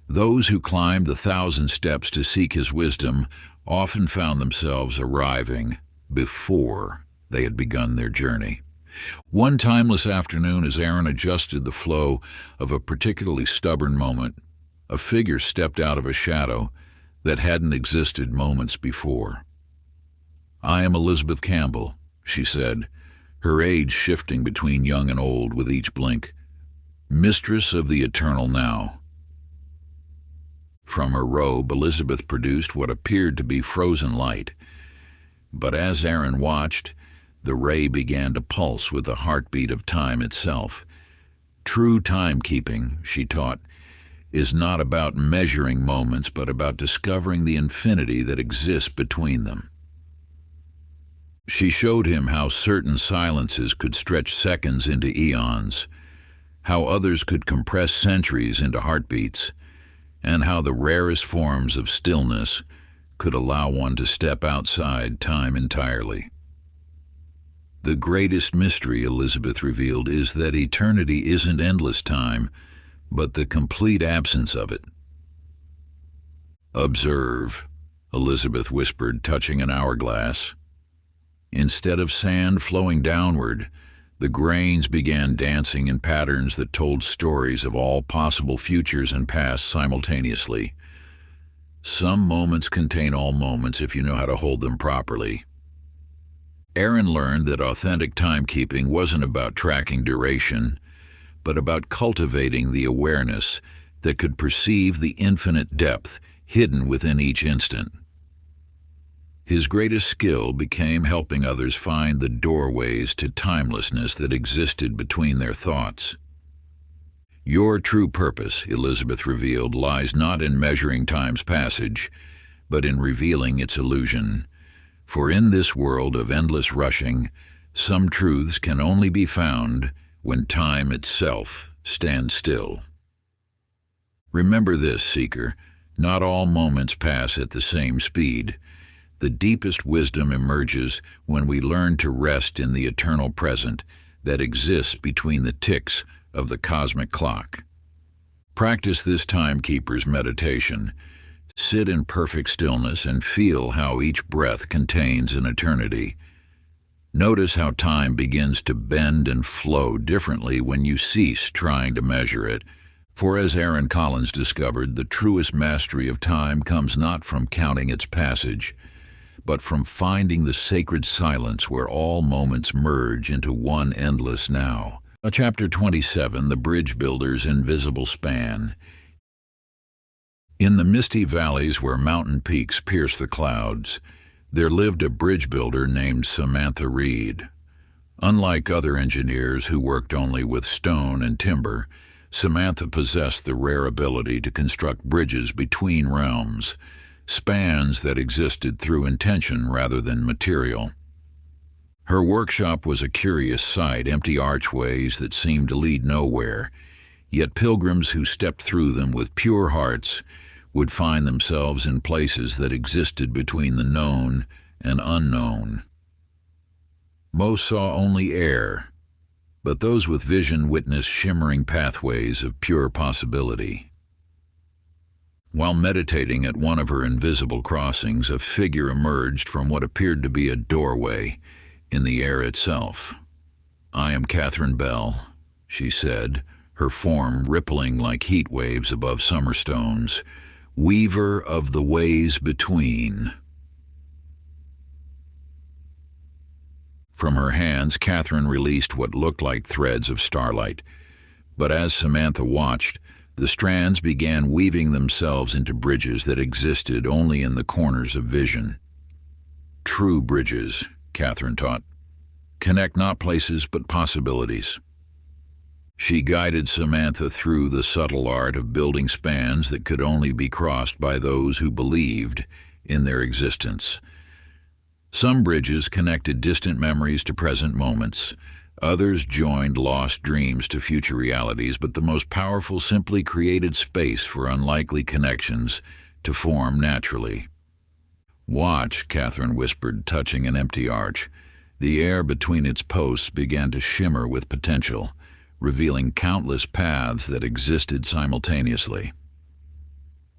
Those who climbed the 1,000 steps to seek his wisdom often found themselves arriving before they had begun their journey. One timeless afternoon, as Aaron adjusted the flow of a particularly stubborn moment, a figure stepped out of a shadow that hadn't existed moments before. "I am Elizabeth Campbell," she said, her age shifting between young and old with each blink. "Mistress of the eternal now." From her robe, Elizabeth produced what appeared to be frozen light. But as Aaron watched, the ray began to pulse with the heartbeat of time itself. True timekeeping, she taught, is not about measuring moments, but about discovering the infinity that exists between them. She showed him how certain silences could stretch seconds into eons, how others could compress centuries into heartbeats, and how the rarest forms of stillness could allow one to step outside time entirely. The greatest mystery, Elizabeth revealed, is that eternity isn't endless time, but the complete absence of it. "Observe," Elizabeth whispered, touching an hourglass. Instead of sand flowing downward, the grains began dancing in patterns that told stories of all possible futures and pasts simultaneously. Some moments contain all moments if you know how to hold them properly. Aaron learned that authentic timekeeping wasn't about tracking duration, but about cultivating the awareness that could perceive the infinite depth hidden within each instant. His greatest skill became helping others find the doorways to timelessness that existed between their thoughts. Your true purpose, Elizabeth revealed, lies not in measuring time's passage, but in revealing its illusion. For in this world of endless rushing, some truths can only be found when time itself stands still. Remember this, Seeker, not all moments pass at the same speed. The deepest wisdom emerges when we learn to rest in the eternal present that exists between the ticks of the cosmic clock. Practice this timekeeper's meditation. Sit in perfect stillness and feel how each breath contains an eternity. Notice how time begins to bend and flow differently when you cease trying to measure it. For as Aaron Collins discovered, the truest mastery of time comes not from counting its passage, but from finding the sacred silence where all moments merge into one endless now. Chapter 27, The Bridge Builder's Invisible Span. In the misty valleys where mountain peaks pierce the clouds, there lived a bridge builder named Samantha Reed. Unlike other engineers who worked only with stone and timber, Samantha possessed the rare ability to construct bridges between realms, spans that existed through intention rather than material. Her workshop was a curious sight, empty archways that seemed to lead nowhere, yet pilgrims who stepped through them with pure hearts would find themselves in places that existed between the known and unknown. Most saw only air, but those with vision witnessed shimmering pathways of pure possibility. While meditating at one of her invisible crossings, a figure emerged from what appeared to be a doorway in the air itself. "I am Catherine Bell," she said, her form rippling like heat waves above summer stones, "weaver of the ways between." From her hands, Catherine released what looked like threads of starlight, but as Samantha watched, the strands began weaving themselves into bridges that existed only in the corners of vision. True bridges, Catherine taught, connect not places but possibilities. She guided Samantha through the subtle art of building spans that could only be crossed by those who believed in their existence. Some bridges connected distant memories to present moments. Others joined lost dreams to future realities, but the most powerful simply created space for unlikely connections to form naturally. "Watch," Catherine whispered, touching an empty arch. The air between its posts began to shimmer with potential, revealing countless paths that existed simultaneously.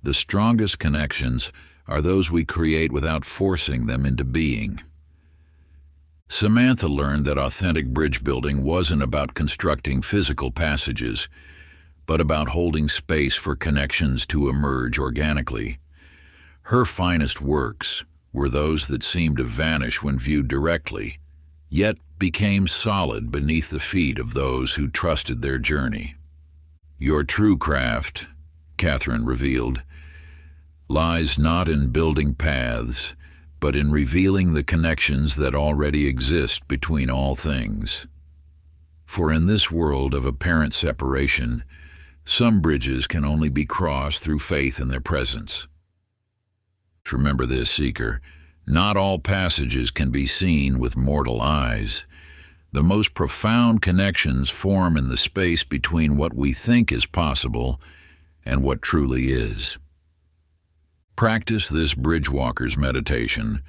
The strongest connections are those we create without forcing them into being. Samantha learned that authentic bridge building wasn't about constructing physical passages, but about holding space for connections to emerge organically. Her finest works were those that seemed to vanish when viewed directly, yet became solid beneath the feet of those who trusted their journey. "Your true craft," Catherine revealed, "lies not in building paths, but in revealing the connections that already exist between all things. For in this world of apparent separation, some bridges can only be crossed through faith in their presence. Remember this, seeker, not all passages can be seen with mortal eyes. The most profound connections form in the space between what we think is possible and what truly is." Practice this bridgewalker's meditation.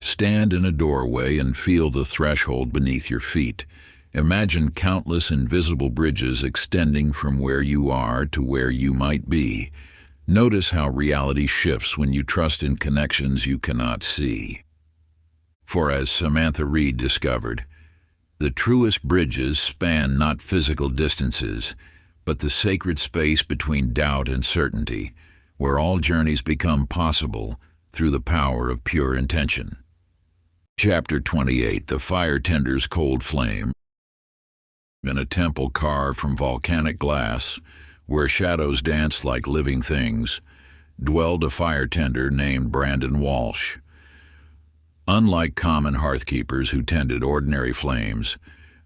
Stand in a doorway and feel the threshold beneath your feet. Imagine countless invisible bridges extending from where you are to where you might be. Notice how reality shifts when you trust in connections you cannot see. For as Samantha Reed discovered, the truest bridges span not physical distances, but the sacred space between doubt and certainty, where all journeys become possible through the power of pure intention. Chapter 28, The Fire Tender's Cold Flame. In a temple carved from volcanic glass, where shadows danced like living things, dwelled a fire tender named Brandon Walsh. Unlike common hearthkeepers who tended ordinary flames,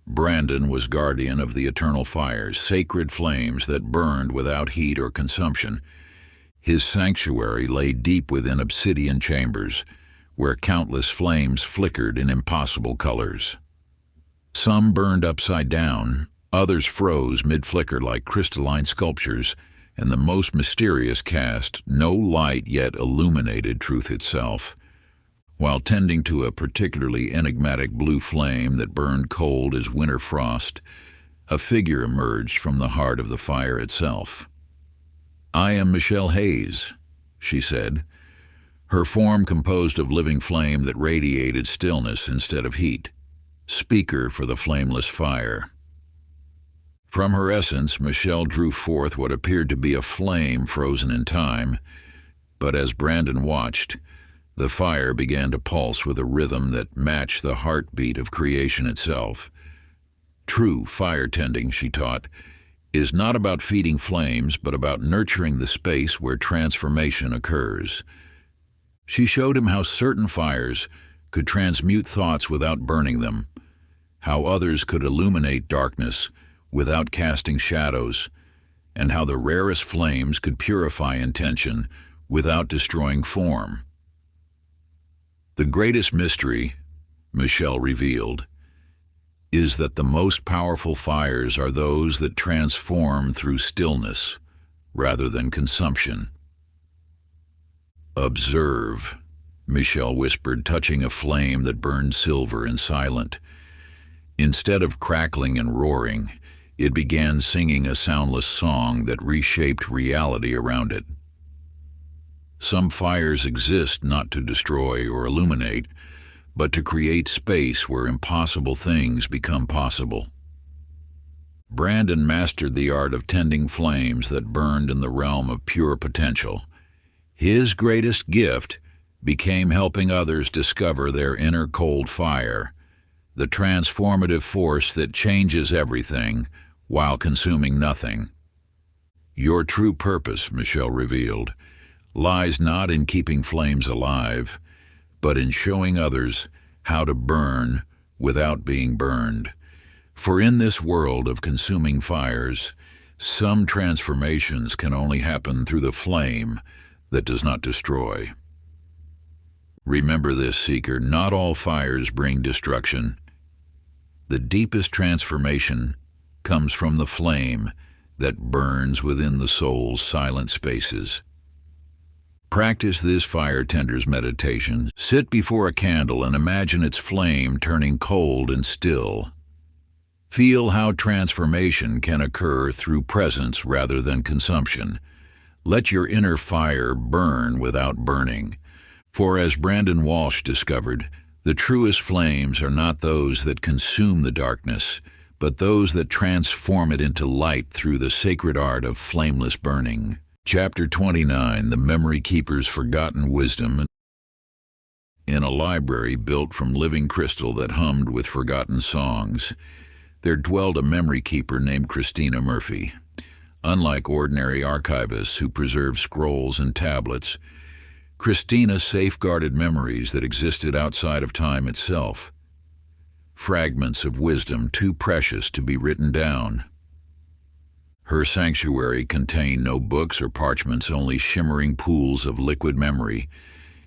Brandon was guardian of the eternal fires, sacred flames that burned without heat or consumption. His sanctuary lay deep within obsidian chambers, where countless flames flickered in impossible colors. Some burned upside down, others froze mid-flicker like crystalline sculptures, and the most mysterious cast no light yet illuminated truth itself. While tending to a particularly enigmatic blue flame that burned cold as winter frost, a figure emerged from the heart of the fire itself. "I am Michelle Hayes," she said, her form composed of living flame that radiated stillness instead of heat. speaker for the flameless fire. From her essence, Michelle drew forth what appeared to be a flame frozen in time, but as Brandon watched, the fire began to pulse with a rhythm that matched the heartbeat of creation itself. True fire tending, she taught, is not about feeding flames, but about nurturing the space where transformation occurs. She showed him how certain fires could transmute thoughts without burning them, how others could illuminate darkness without casting shadows, and how the rarest flames could purify intention without destroying form. The greatest mystery, Michelle revealed, is that the most powerful fires are those that transform through stillness rather than consumption. Observe, Michelle whispered, touching a flame that burned silver and silent. Instead of crackling and roaring, it began singing a soundless song that reshaped reality around it. Some fires exist not to destroy or illuminate, but to create space where impossible things become possible. Brandon mastered the art of tending flames that burned in the realm of pure potential. His greatest gift became helping others discover their inner cold fire, the transformative force that changes everything while consuming nothing. Your true purpose, Michelle revealed, lies not in keeping flames alive, but in showing others how to burn without being burned. For in this world of consuming fires, some transformations can only happen through the flame that does not destroy. Remember this, seeker, not all fires bring destruction. The deepest transformation comes from the flame that burns within the soul's silent spaces. Practice this fire tender's meditation. Sit before a candle and imagine its flame turning cold and still. Feel how transformation can occur through presence rather than consumption. Let your inner fire burn without burning. For as Brandon Walsh discovered, the truest flames are not those that consume the darkness, but those that transform it into light through the sacred art of flameless burning. Chapter 29, The Memory Keeper's Forgotten Wisdom. In a library built from living crystal that hummed with forgotten songs, there dwelled a memory keeper named Christina Murphy. Unlike ordinary archivists who preserve scrolls and tablets, Christina safeguarded memories that existed outside of time itself, fragments of wisdom too precious to be written down. Her sanctuary contained no books or parchments, only shimmering pools of liquid memory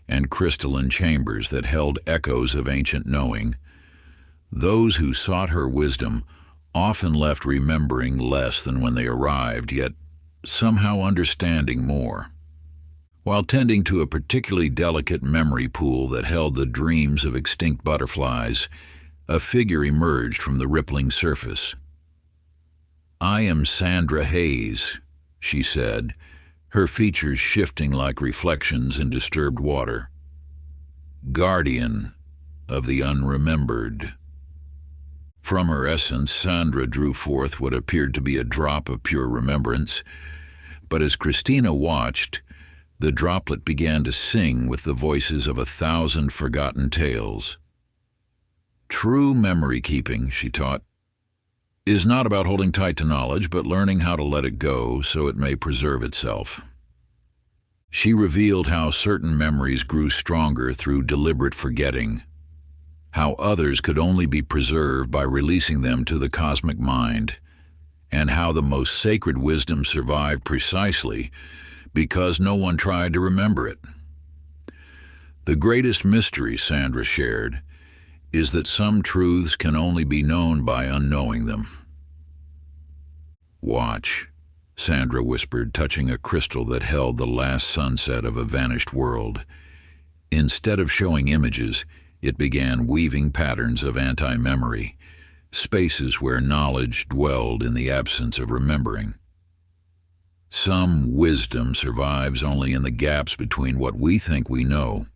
and crystalline chambers that held echoes of ancient knowing. Those who sought her wisdom often left remembering less than when they arrived, yet somehow understanding more. While tending to a particularly delicate memory pool that held the dreams of extinct butterflies, a figure emerged from the rippling surface. "I am Sandra Hayes," she said, her features shifting like reflections in disturbed water. "Guardian of the unremembered." From her essence, Sandra drew forth what appeared to be a drop of pure remembrance, but as Christina watched, the droplet began to sing with the voices of 1,000 forgotten tales. True memory keeping, she taught, is not about holding tight to knowledge, but learning how to let it go so it may preserve itself. She revealed how certain memories grew stronger through deliberate forgetting, how others could only be preserved by releasing them to the cosmic mind, and how the most sacred wisdom survived precisely because no one tried to remember it. The greatest mystery, Sandra shared, is that some truths can only be known by unknowing them. "Watch," Sandra whispered, touching a crystal that held the last sunset of a vanished world. Instead of showing images, it began weaving patterns of anti-memory, spaces where knowledge dwelled in the absence of remembering. Some wisdom survives only in the gaps between what we think we know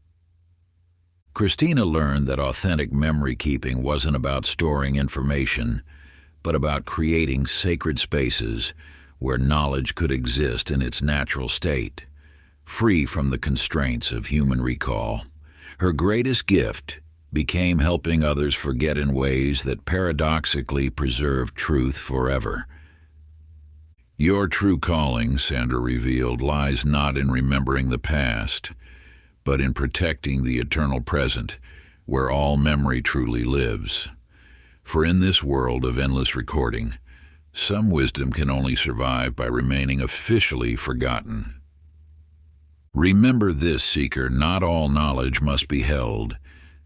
Christina learned that authentic memory keeping wasn't about storing information, but about creating sacred spaces where knowledge could exist in its natural state, free from the constraints of human recall. Her greatest gift became helping others forget in ways that paradoxically preserve truth forever. Your true calling, Sandra revealed, lies not in remembering the past, but in protecting the eternal present, where all memory truly lives. For in this world of endless recording, some wisdom can only survive by remaining officially forgotten. Remember this, seeker, not all knowledge must be held.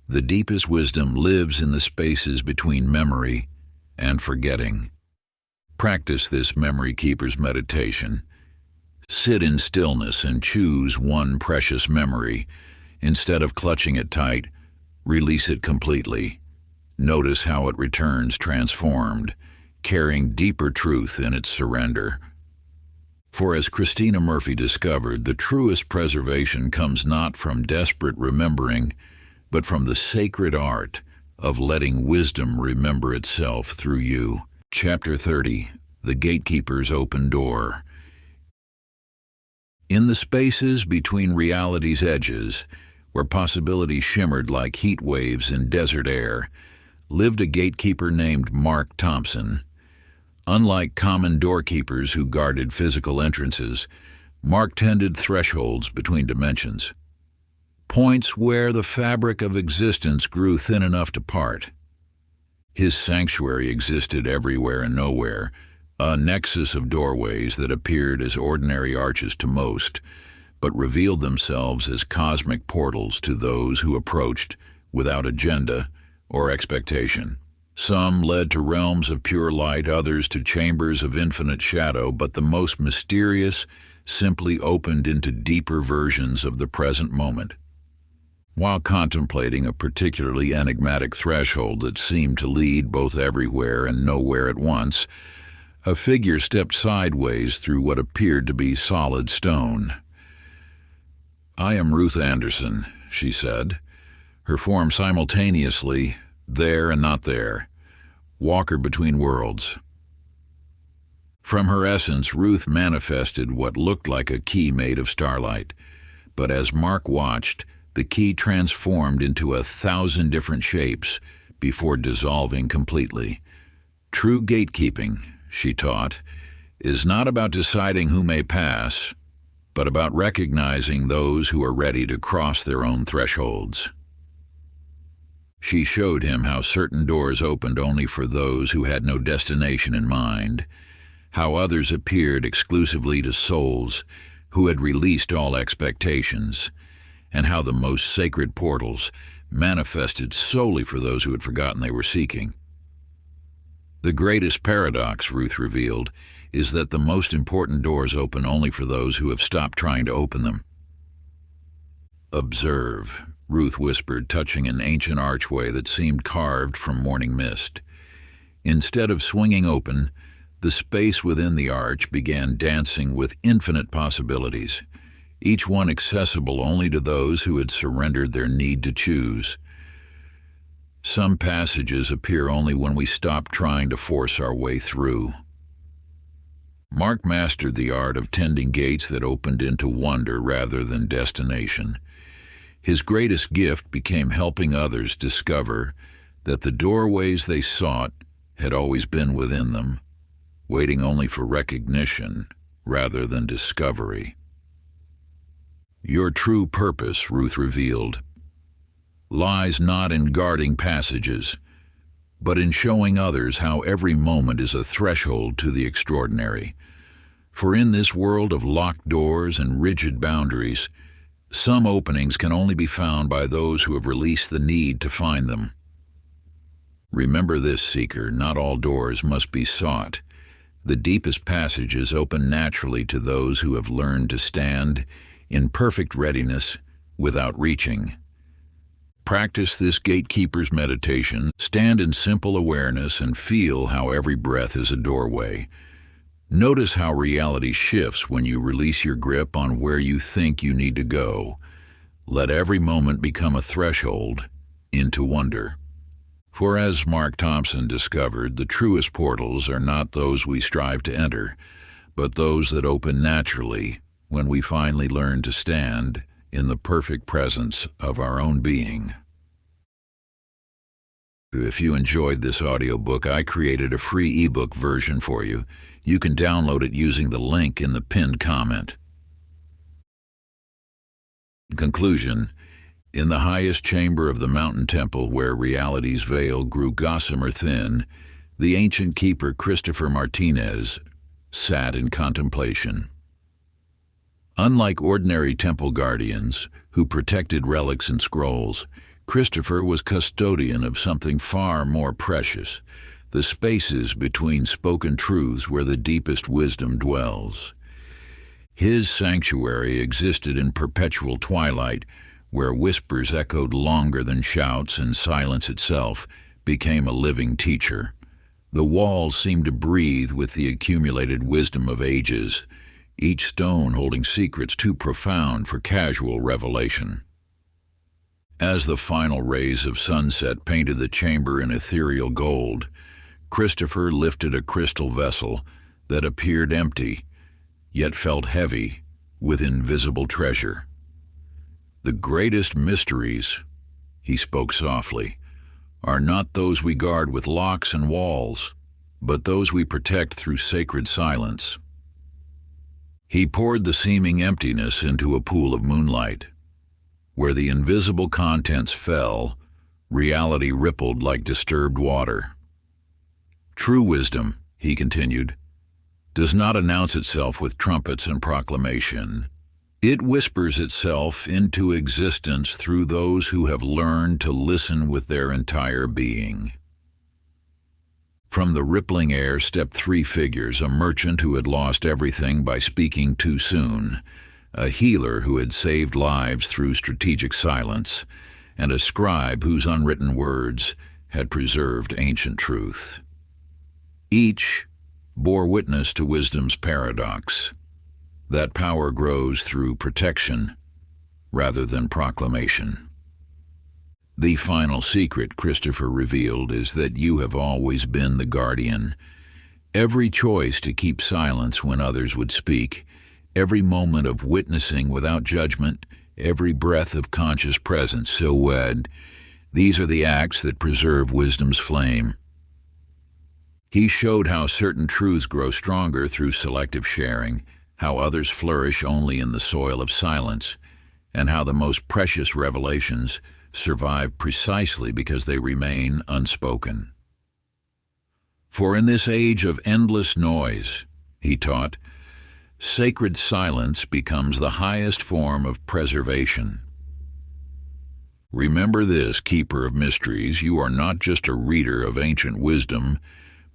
The deepest wisdom lives in the spaces between memory and forgetting. Practice this memory keeper's meditation. Sit in stillness and choose one precious memory. Instead of clutching it tight, release it completely. Notice how it returns transformed, carrying deeper truth in its surrender. For as Christina Murphy discovered, the truest preservation comes not from desperate remembering, but from the sacred art of letting wisdom remember itself through you. Chapter 30. The Gatekeeper's Open Door. In the spaces between reality's edges, where possibilities shimmered like heat waves in desert air, lived a gatekeeper named Mark Thompson. Unlike common doorkeepers who guarded physical entrances, Mark tended thresholds between dimensions, points where the fabric of existence grew thin enough to part. His sanctuary existed everywhere and nowhere, a nexus of doorways that appeared as ordinary arches to most, but revealed themselves as cosmic portals to those who approached without agenda or expectation. Some led to realms of pure light, others to chambers of infinite shadow, but the most mysterious simply opened into deeper versions of the present moment. While contemplating a particularly enigmatic threshold that seemed to lead both everywhere and nowhere at once, a figure stepped sideways through what appeared to be solid stone. "I am Ruth Anderson," she said, her form simultaneously there and not there, walker between worlds. From her essence, Ruth manifested what looked like a key made of starlight, but as Mark watched, the key transformed into 1,000 different shapes before dissolving completely. True gatekeeping, she taught, is not about deciding who may pass, but about recognizing those who are ready to cross their own thresholds. She showed him how certain doors opened only for those who had no destination in mind, how others appeared exclusively to souls who had released all expectations, and how the most sacred portals manifested solely for those who had forgotten they were seeking. The greatest paradox, Ruth revealed, is that the most important doors open only for those who have stopped trying to open them. "Observe," Ruth whispered, touching an ancient archway that seemed carved from morning mist. Instead of swinging open, the space within the arch began dancing with infinite possibilities, each one accessible only to those who had surrendered their need to choose. Some passages appear only when we stop trying to force our way through. Mark mastered the art of tending gates that opened into wonder rather than destination. His greatest gift became helping others discover that the doorways they sought had always been within them, waiting only for recognition rather than discovery. Your true purpose, Ruth revealed, lies not in guarding passages, but in showing others how every moment is a threshold to the extraordinary. For in this world of locked doors and rigid boundaries, some openings can only be found by those who have released the need to find them. Remember this, seeker, not all doors must be sought. The deepest passages open naturally to those who have learned to stand in perfect readiness without reaching. Practice this gatekeeper's meditation, stand in simple awareness, and feel how every breath is a doorway. Notice how reality shifts when you release your grip on where you think you need to go. Let every moment become a threshold into wonder. For as Mark Thompson discovered, the truest portals are not those we strive to enter, but those that open naturally when we finally learn to stand in the perfect presence of our own being. If you enjoyed this audiobook, I created a free ebook version for you. You can download it using the link in the pinned comment. Conclusion. In the highest chamber of the mountain temple where reality's veil grew gossamer thin, the ancient keeper Christopher Martinez sat in contemplation. Unlike ordinary temple guardians who protected relics and scrolls, Christopher was custodian of something far more precious, the spaces between spoken truths where the deepest wisdom dwells. His sanctuary existed in perpetual twilight, where whispers echoed longer than shouts and silence itself became a living teacher. The walls seemed to breathe with the accumulated wisdom of ages, each stone holding secrets too profound for casual revelation. As the final rays of sunset painted the chamber in ethereal gold, Christopher lifted a crystal vessel that appeared empty, yet felt heavy with invisible treasure. The greatest mysteries, he spoke softly, are not those we guard with locks and walls, but those we protect through sacred silence. He poured the seeming emptiness into a pool of moonlight. Where the invisible contents fell, reality rippled like disturbed water. True wisdom, he continued, does not announce itself with trumpets and proclamation. It whispers itself into existence through those who have learned to listen with their entire being. From the rippling air stepped three figures: a merchant who had lost everything by speaking too soon, a healer who had saved lives through strategic silence, and a scribe whose unwritten words had preserved ancient truth. Each bore witness to wisdom's paradox, that power grows through protection rather than proclamation. The final secret Christopher revealed is that you have always been the guardian. Every choice to keep silence when others would speak, every moment of witnessing without judgment, every breath of conscious presence so wed, these are the acts that preserve wisdom's flame. He showed how certain truths grow stronger through selective sharing, how others flourish only in the soil of silence, and how the most precious revelations survive precisely because they remain unspoken. For in this age of endless noise, he taught, sacred silence becomes the highest form of preservation. Remember this, keeper of mysteries, you are not just a reader of ancient wisdom,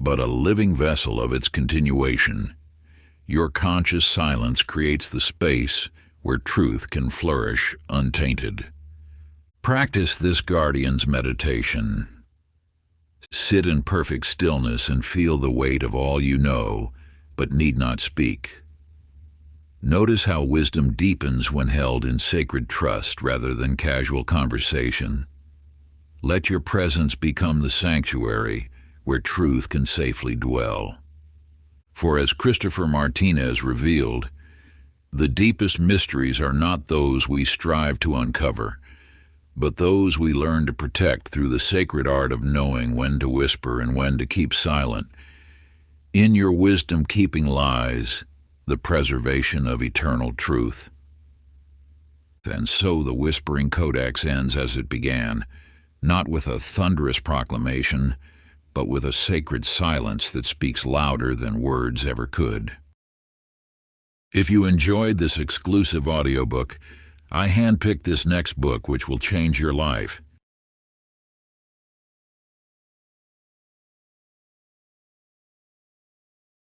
but a living vessel of its continuation. Your conscious silence creates the space where truth can flourish untainted. Practice this guardian's meditation. Sit in perfect stillness and feel the weight of all you know, but need not speak. Notice how wisdom deepens when held in sacred trust rather than casual conversation. Let your presence become the sanctuary where truth can safely dwell. For as Christopher Martinez revealed, the deepest mysteries are not those we strive to uncover, but those we learn to protect through the sacred art of knowing when to whisper and when to keep silent. In your wisdom-keeping lies the preservation of eternal truth. And so the Whispering Codex ends as it began, not with a thunderous proclamation, but with a sacred silence that speaks louder than words ever could. If you enjoyed this exclusive audiobook, I handpicked this next book which will change your life.